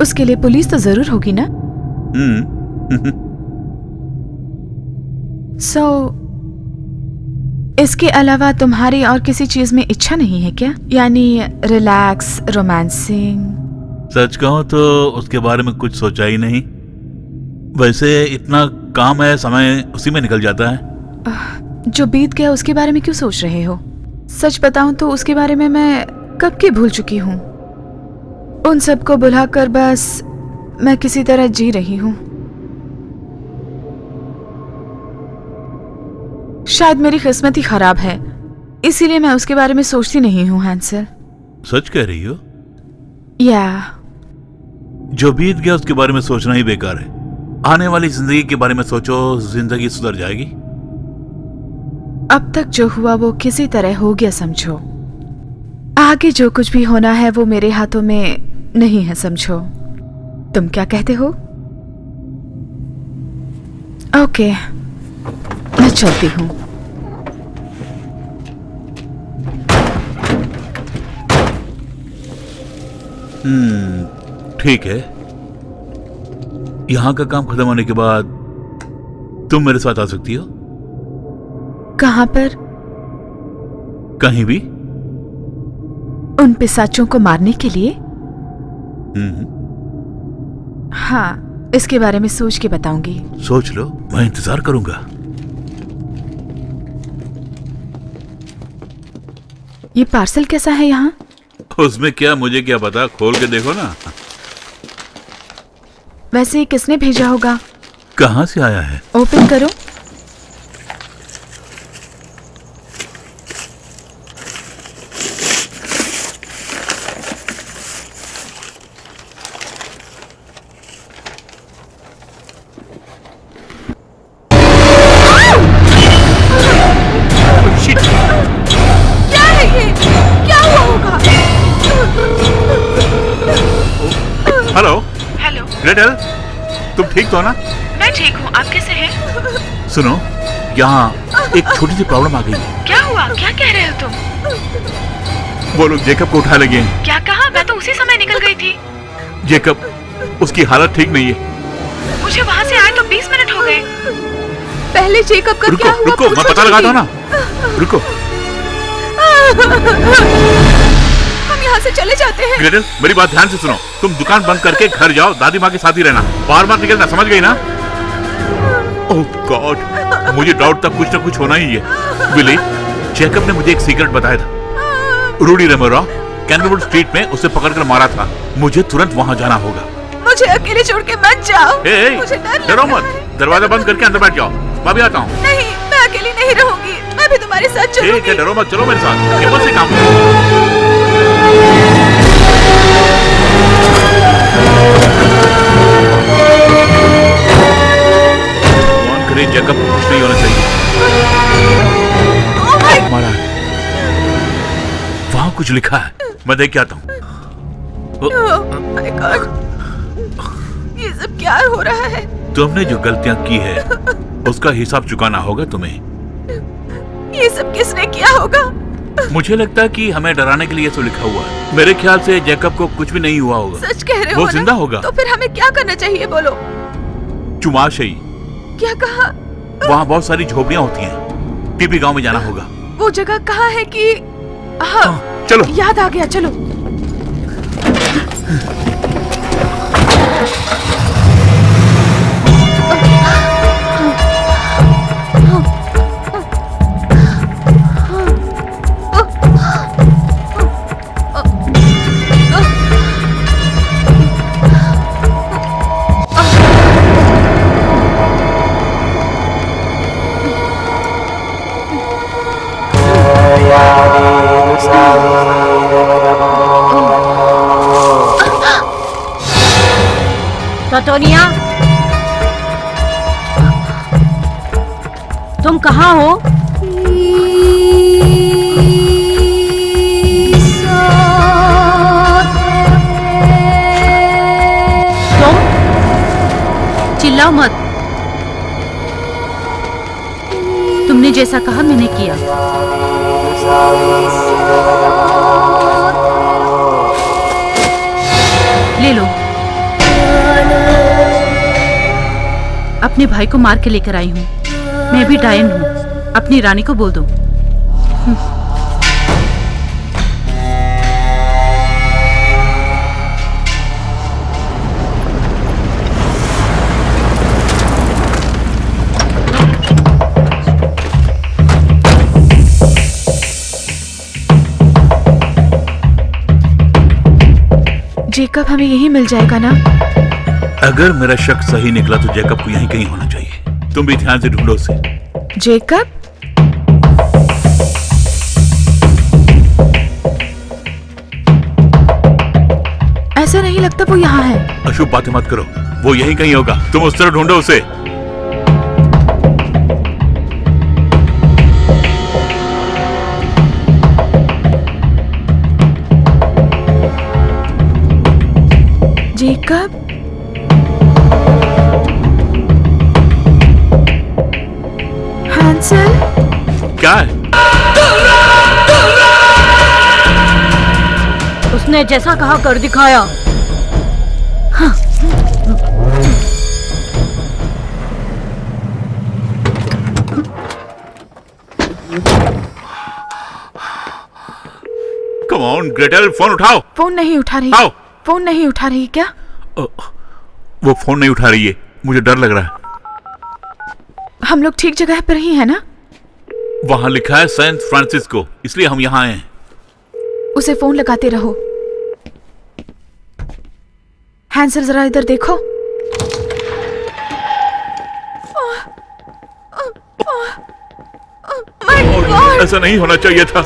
उसके लिए पुलिस तो जरूर होगी ना? इसके अलावा तुम्हारी और किसी चीज में इच्छा नहीं है क्या? यानी रिलैक्स, रोमांसिंग? सच कहूं तो उसके बारे में कुछ सोचा ही नहीं। वैसे इतना काम है, समय उसी में निकल जाता है। जो बीत गया उसके बारे में क्यों सोच रहे हो? सच बताऊं तो उसके बारे में मैं कब की भूल चुकी हूँ। उन सबको बुलाकर बस मैं किसी तरह जी रही हूँ। शायद मेरी किस्मत ही खराब है, इसीलिए मैं उसके बारे में सोचती नहीं हूँ हैंसल। सच कह रही हो? या जो बीत गया उसके बारे में सोचना ही बेकार है। आने वाली जिंदगी के बारे में सोचो, जिंदगी सुधर जाएगी। अब तक जो हुआ वो किसी तरह हो गया समझो। आगे जो कुछ भी होना है वो मेरे हाथों में नहीं है समझो। तुम क्या कहते हो? ओके, मैं चलती हूँ। ठीक है। यहाँ का काम खत्म होने के बाद तुम मेरे साथ आ सकती हो। कहाँ पर? कहीं भी। उन पिशाचों को मारने के लिए? हाँ, इसके बारे में सोच के बताऊंगी। सोच लो, मैं इंतजार करूंगा। ये पार्सल कैसा है यहाँ? उसमें क्या, मुझे क्या पता, खोल के देखो ना। वैसे ये किसने भेजा होगा? कहाँ से आया है? ओपन करो। क्या है ये? क्या हुआ होगा? हेलो हेलो, ग्रेटल, तुम ठीक तो हो ना? मैं ठीक हूँ, आप कैसे हैं? सुनो, यहाँ एक छोटी सी प्रॉब्लम आ गई है। क्या हुआ? क्या कह रहे हो तुम? वो लोग जेकब को उठा लगे हैं। क्या कहा? मैं तो उसी समय निकल गई थी। जेकब, उसकी हालत ठीक नहीं है। मुझे वहाँ से आए तो 20 मिनट हो गए। पहले जेकब का रुको क्या हुआ? रुको, मैं पता लगाता हूँ ना। रुको। हम यहाँ से चले जाते हैं। ग्रेटल, मेरी बात ध्यान से सुनो। तुम दुकान बंद करके घर जाओ, दादी माँ के साथ ही रहना, बार बार निकलना, समझ गई ना? ओह गॉड, मुझे डाउट था कुछ ना कुछ होना ही है। विली, जेकब ने मुझे एक सीक्रेट बताया था। रूडी रेमोरा कैनवुड स्ट्रीट में उसे पकड़कर मारा था। मुझे तुरंत वहाँ जाना होगा। मुझे अकेले छोड़ के मत जाओ। मुझे डर लग डरो रहा मत, है। दरवाजा बंद करके अंदर बैठ जाओ, मैं भी आता हूँ। नहीं, मैं अकेली नहीं रहूंगी, मैं भी तुम्हारे साथ ठीक है, चलूंगी। डरो मत, चलो मेरे साथ, हिम्मत से काम करो। भगवान करे जेकब को कुछ नहीं होना चाहिए। हमारा वहाँ कुछ लिखा है, मैं देख के आता हूँ। ओह माय गॉड, ये सब क्या हो रहा है? तुमने जो गलतियां की है उसका हिसाब चुकाना होगा तुम्हें। ये सब किसने किया होगा? मुझे लगता है कि हमें डराने के लिए ये तो लिखा हुआ है। मेरे ख्याल से जेकब को कुछ भी नहीं हुआ होगा। सच कह रहे हो वो ना? जिंदा होगा। तो फिर हमें क्या करना चाहिए बोलो? चुमाशई, क्या कहा? वहाँ बहुत सारी झोपड़ियां होती हैं। टीपी गांव में जाना होगा। वो जगह कहाँ है कि? हाँ, चलो। याद आ गया, चलो। ततोनिया, तुम कहाँ हो? तुम चिल्लाओ मत। तुमने जैसा कहा मैंने किया। ले लो। अपने भाई को मार के लेकर आई हूँ। मैं भी डायन हूँ। अपनी रानी को बोल दो। जेकब हमें यही मिल जाएगा ना? अगर मेरा शक सही निकला तो जैकब को यहीं कहीं होना चाहिए। तुम भी ध्यान से ढूंढो उसे। जेकब? ऐसा नहीं लगता वो यहाँ है। अशुभ बातें मत करो, वो यहीं कहीं होगा। तुम उस तरह ढूंढो उसे। जेकब? हैंसल? क्या है? उसने जैसा कहा कर दिखाया। कम ऑन ग्रेटल, फोन उठाओ। फोन नहीं उठा रही। आओ। फोन नहीं उठा रही क्या? वो फोन नहीं उठा रही है, मुझे डर लग रहा है। हम लोग ठीक जगह पर ही है ना? वहां लिखा है सैन फ्रांसिस्को, इसलिए हम यहाँ आए हैं। उसे फोन लगाते रहो। हैंसल जरा इधर देखो। ऐसा नहीं होना चाहिए था।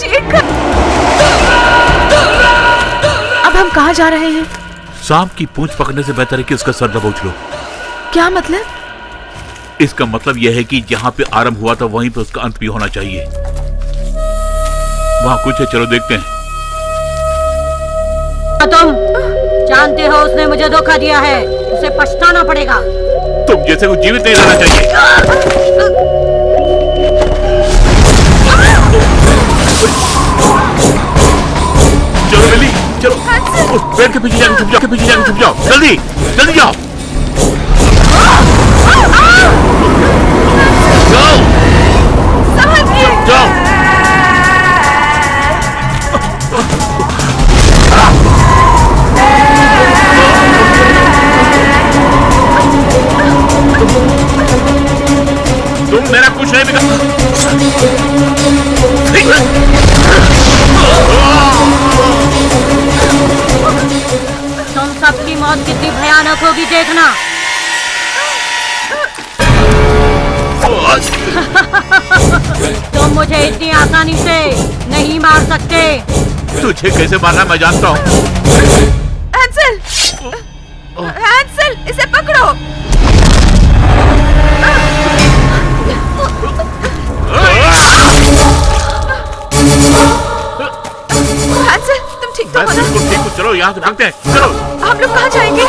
अब हम कहाँ जा रहे हैं? सांप की पूंछ पकड़ने से बेहतर है कि उसका सर दबोच लो। क्या मतलब? इसका मतलब यह है कि जहां पे आरंभ हुआ था वहीं पे उसका अंत भी होना चाहिए। वहां कुछ है, चलो देखते हैं। तुम जानते हो उसने मुझे धोखा दिया है, उसे पछताना पड़ेगा। तुम जैसे को जीवित नहीं रहना चाहिए। चलो मिली, चलो उस पेड़ के पीछे जाके छुप जाओ, के पीछे जाके छुप जाओ। जल्दी जल्दी जाओ। जाओ जाओ। तुम मेरा कुछ नहीं बिगाड़। तुम सबकी मौत कितनी भयानक होगी देखना। तुम मुझे इतनी आसानी से नहीं मार सकते। तुझे कैसे मारना मैं जानता हूँ। हैंसल! हैंसल, इसे पकड़ो। हैंसल, तुम ठीक तो हो ना? बिल्कुल ठीक हूँ, चलो यहाँ से भागते हैं। चलो। हम लोग कहाँ जाएंगे?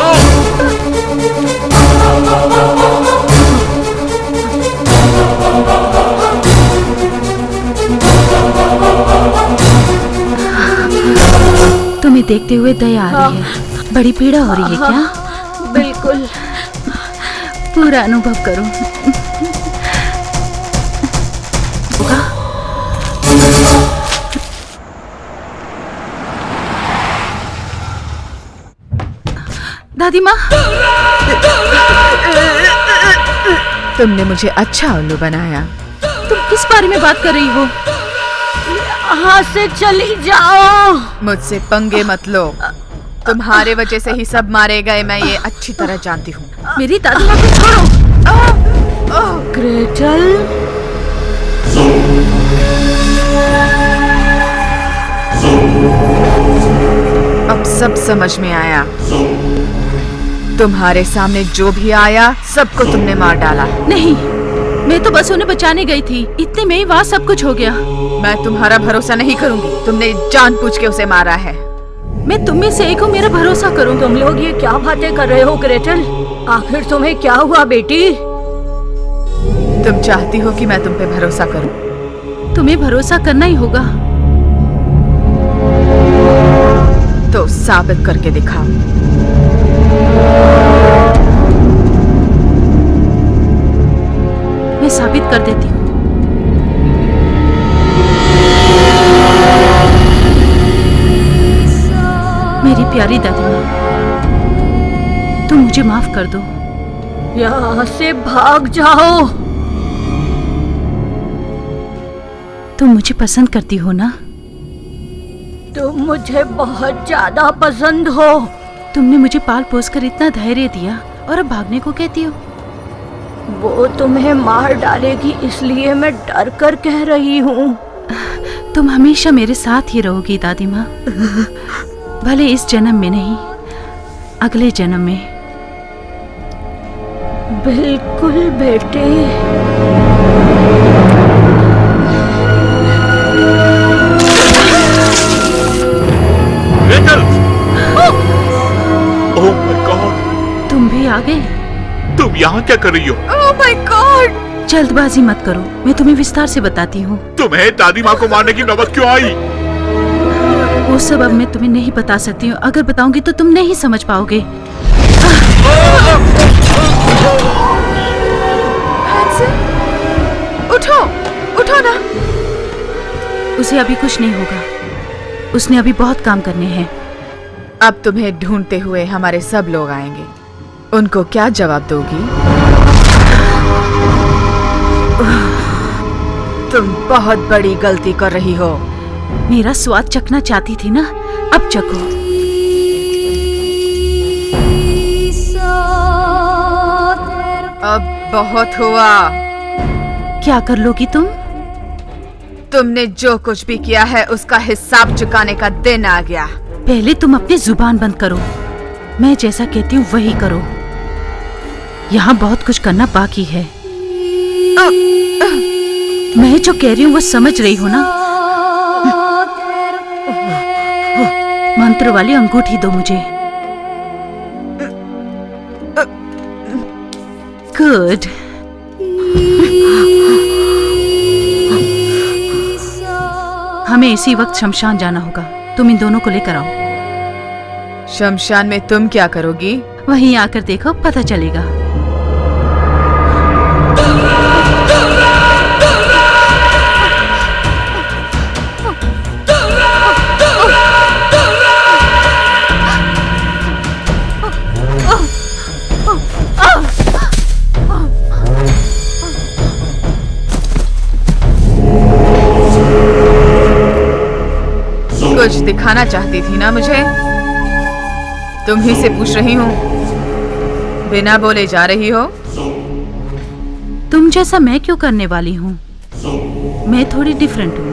तुम्हें देखते हुए दया आ रही है। बड़ी पीड़ा हो रही है क्या? बिल्कुल। पूरा अनुभव करो। होगा? दादी माँ, तुमने मुझे अच्छा उल्लू बनाया। तुम किस बारे में बात कर रही हो? यहाँ से चली जाओ। मुझसे पंगे मत लो। तुम्हारे वजह से ही सब मारे गए, मैं ये अच्छी तरह जानती हूँ। मेरी दादी माँ को छोड़ो। ग्रेटल, अब सब समझ में आया। तुम्हारे सामने जो भी आया सबको तुमने मार डाला। नहीं, मैं तो बस उन्हें बचाने गई थी, इतने में ही वहाँ सब कुछ हो गया। मैं तुम्हारा भरोसा नहीं करूंगी। तुमने जानबूझ के उसे मारा है। मैं तुम में से एक हूँ, मेरा भरोसा करो। तुम लोग ये क्या बातें कर रहे हो ग्रेटल? आखिर तुम्हें क्या हुआ बेटी? तुम चाहती हो कि मैं तुम पे भरोसा करूं? तुम्हें भरोसा करना ही होगा। तो साबित करके दिखाओ। मैं साबित कर देती हूँ। मेरी प्यारी दादी माँ, तुम मुझे माफ कर दो। यहाँ से भाग जाओ। तुम मुझे पसंद करती हो ना? तुम मुझे बहुत ज्यादा पसंद हो। तुमने मुझे पाल पोस कर इतना धैर्य दिया और अब भागने को कहती हो? वो तुम्हें मार डालेगी इसलिए मैं डर कर कह रही हूँ। तुम हमेशा मेरे साथ ही रहोगी दादी माँ, भले इस जन्म में नहीं, अगले जन्म में। बिल्कुल बेटे। ओह माय गॉड, तुम भी आ गए? तुम यहाँ क्या कर रही हो? Oh my God! जल्दबाजी मत करो, मैं तुम्हें विस्तार से बताती हूँ। तुम्हें दादी माँ को मारने की नौबत क्यों आई? वो सब अब मैं तुम्हें नहीं बता सकती हूँ, अगर बताऊंगी तो तुम नहीं समझ पाओगे। हैंसेल, उठो, उठो ना। उसे अभी कुछ नहीं होगा, उसने अभी बहुत काम करने हैं। अब तुम्हें ढूंढते हुए हमारे सब लोग आएंगे, उनको क्या जवाब दोगी? तुम बहुत बड़ी गलती कर रही हो। मेरा स्वाद चखना चाहती थी ना, अब चखो। अब बहुत हुआ। क्या कर लोगी तुम? तुमने जो कुछ भी किया है उसका हिसाब चुकाने का दिन आ गया। पहले तुम अपनी जुबान बंद करो, मैं जैसा कहती हूँ वही करो। यहाँ बहुत कुछ करना बाकी है। मैं जो कह रही हूँ वो समझ रही हो ना? मंत्र वाली अंगूठी दो मुझे। गुड। हमें इसी वक्त शमशान जाना होगा, तुम इन दोनों को लेकर आओ। शमशान में तुम क्या करोगी? वहीं आकर देखो, पता चलेगा। कुछ दिखाना चाहती थी ना मुझे? तुम ही से पूछ रही हूँ, बिना बोले जा रही हो। तुम जैसा मैं क्यों करने वाली हूँ? मैं थोड़ी डिफरेंट हूँ।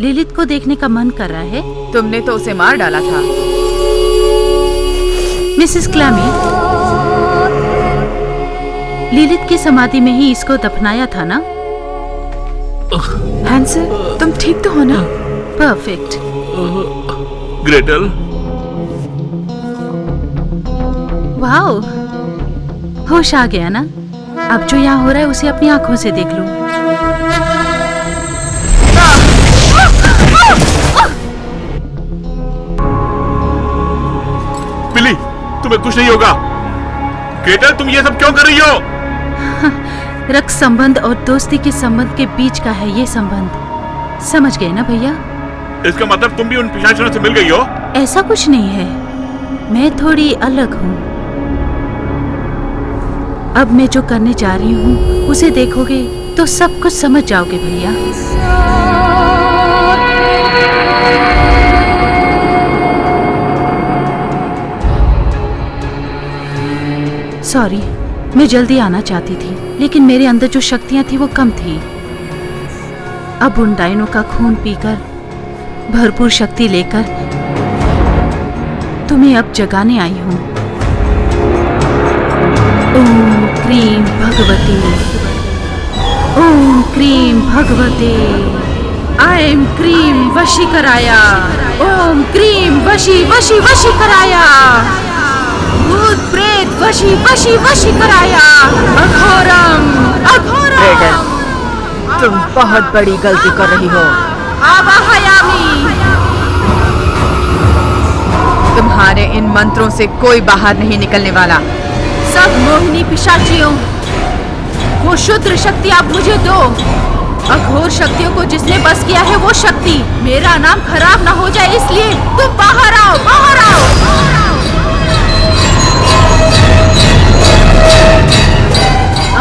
लिलित को देखने का मन कर रहा है। तुमने तो उसे मार डाला था। मिसेस क्लैमी, लिलित की समाधि में ही इसको दफनाया था ना? हैंसेल, तुम ठीक तो हो ना? परफेक्ट। ग्रेटल, वाओ, होश आ गया ना? अब जो यहाँ हो रहा है उसे अपनी आंखों से देख लो। बिली, तुम्हें कुछ नहीं होगा। ग्रेटल, तुम ये सब क्यों कर रही हो? रक्त संबंध और दोस्ती के संबंध के बीच का है ये संबंध, समझ गए ना भैया? इसका मतलब तुम भी उन पिशाचों से मिल गई हो? ऐसा कुछ नहीं है, मैं थोड़ी अलग हूँ। अब मैं जो करने जा रही हूँ उसे देखोगे तो सब कुछ समझ जाओगे भैया। सॉरी, मैं जल्दी आना चाहती थी, लेकिन मेरे अंदर जो शक्तियां थी वो कम थी। अब उन डायनों का खून पीकर, भरपूर शक्ति लेकर तुम्हें अब जगाने आई हूँ। ओम क्रीम भगवते, ओम क्रीम भगवते, आई एम क्रीम वशीकराया, ओम क्रीम वशी वशी वशीकराया, भूत प्रेत वशी वशी वशीकराया, अघोरम अघोरम। तुम बहुत बड़ी गलती कर रही हो। आवाहयामी। तुम्हारे इन मंत्रों से कोई बाहर नहीं निकलने वाला। सब मोहिनी पिशाचियों, वो शुद्र शक्ति आप मुझे दो। अघोर शक्तियों को जिसने बस किया है वो शक्ति, मेरा नाम खराब ना हो जाए इसलिए तुम बाहर आओ, बाहर आओ।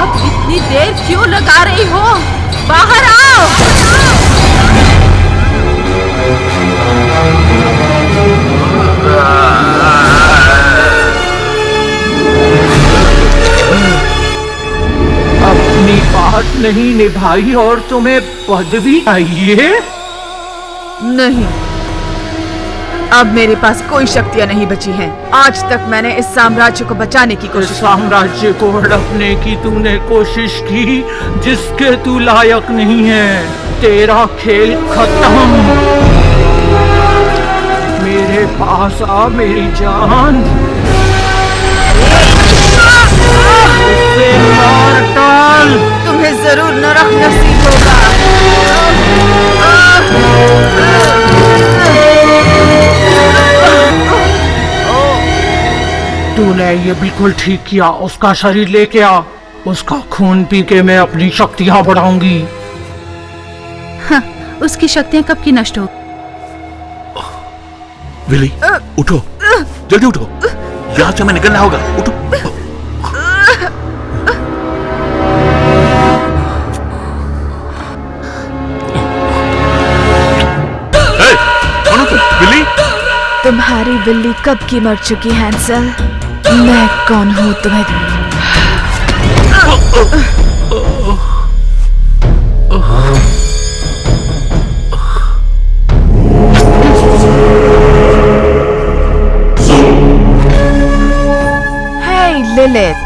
अब इतनी देर क्यों लगा रही हो? बाहर आओ। नहीं निभाई और तुम्हें पदवी चाहिए? नहीं, अब मेरे पास कोई शक्तियां नहीं बची हैं। आज तक मैंने इस साम्राज्य को बचाने की इस कोशिश साम्राज्य को हड़पने की तूने कोशिश की जिसके तू लायक नहीं है। तेरा खेल खत्म। मेरे पास आ मेरी जान, मुझसे मार डाल। तुम्हें जरूर नरक नसीब होगा। तूने ये बिल्कुल ठीक किया। उसका शरीर लेके आ, उसका खून पी के मैं अपनी शक्तियां बढ़ाऊंगी। हाँ, उसकी शक्तियां कब की नष्ट हो। विली, उठो, जल्दी उठो, यहाँ से हमें निकलना होगा। उठो। कौन हो तुम, विली? तुम्हारी बिल्ली कब की मर चुकी है हैंसल। मैं कौन हूँ तुम्हें? Hey, Lilith.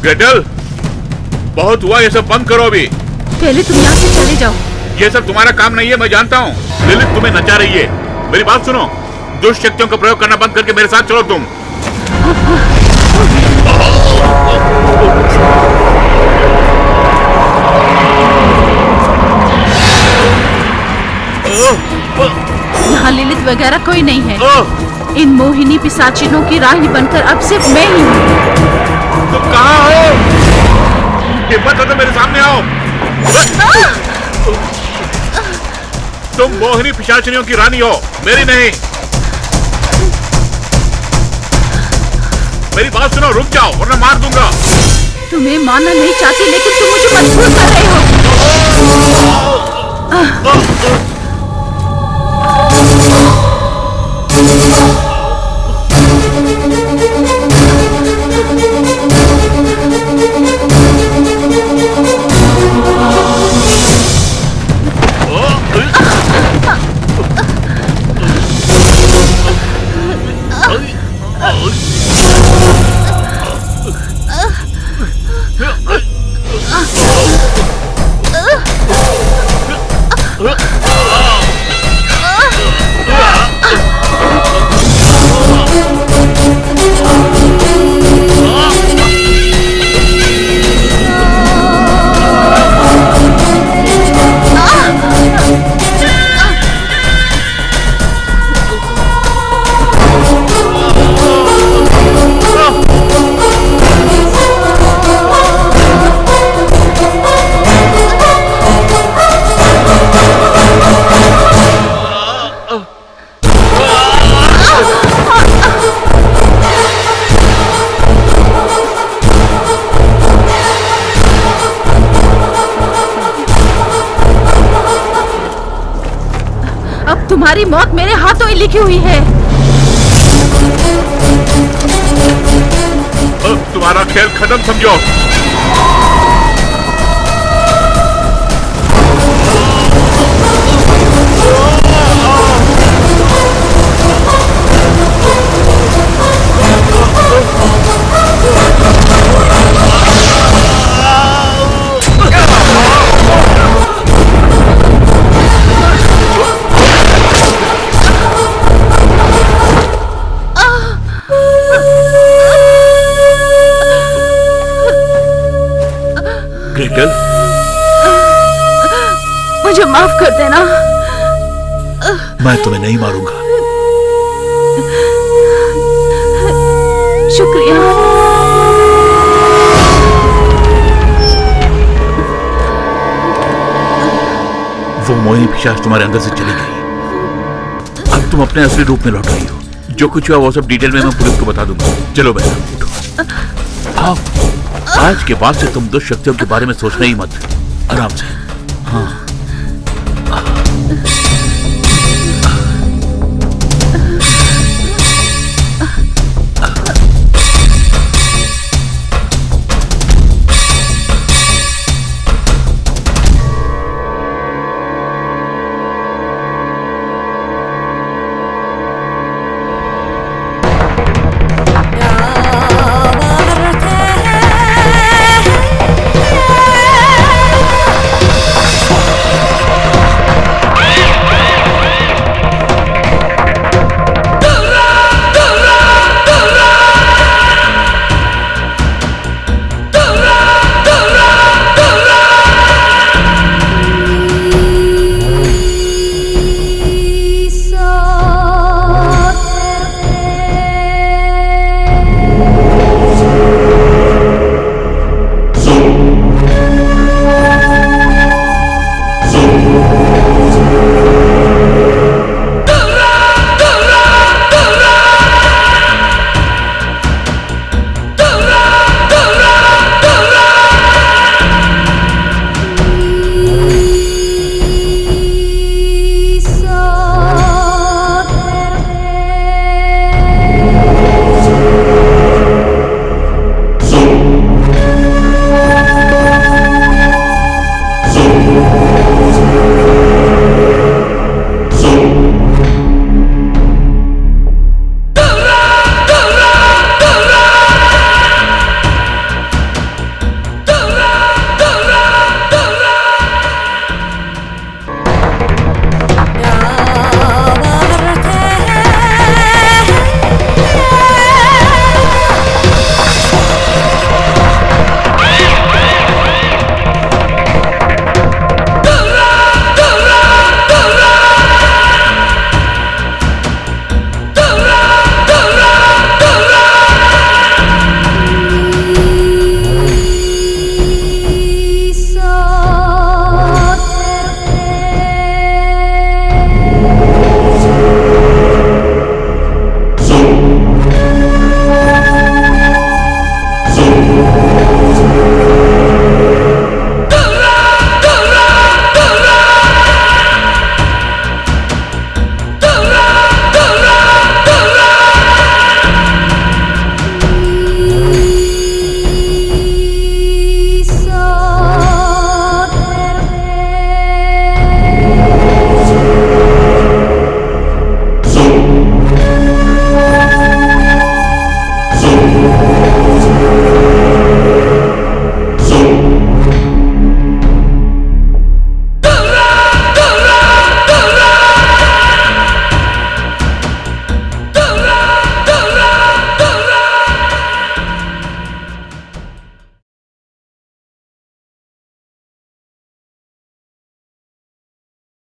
ग्रेटल, बहुत हुआ, ये सब बंद करो अभी। पहले तुम यहाँ से चले जाओ। ये सब तुम्हारा काम नहीं है, मैं जानता हूँ। लिलिथ तुम्हें नचा रही है। मेरी बात सुनो, दुष्ट शक्तियों का प्रयोग करना बंद करके मेरे साथ चलो तुम। यहाँ लिलिथ वगैरह कोई नहीं है। इन मोहिनी पिशाचिनों की रानी बनकर अब सिर्फ मैं ही हूँ। तुम कहाँ हो? हिम्मत हो तो मेरे सामने आओ। तुम मोहिनी पिशाचिनियों की रानी हो, मेरी नहीं। मेरी बात सुनो, रुक जाओ वरना मार दूंगा। तुम्हें मानना नहीं चाहती लेकिन तुम मुझे मजबूर कर रहे हो। तुम्हारी मौत मेरे हाथों ही लिखी हुई है। तुम्हारा खेल खत्म समझो। ग्रेटल, मुझे माफ कर देना। मैं तुम्हें नहीं मारूंगा। शुक्रिया। वो मोहिनी पिशाच तुम्हारे अंदर से चली गई। अब तुम अपने असली रूप में लौट आई हो। जो कुछ हुआ वो सब डिटेल में मैं पुलिस को बता दूंगा। चलो बेटा, उठो। आओ, आज के बाद से तुम दुष्ट शक्तियों के बारे में सोचना ही मत। आराम से। हाँ।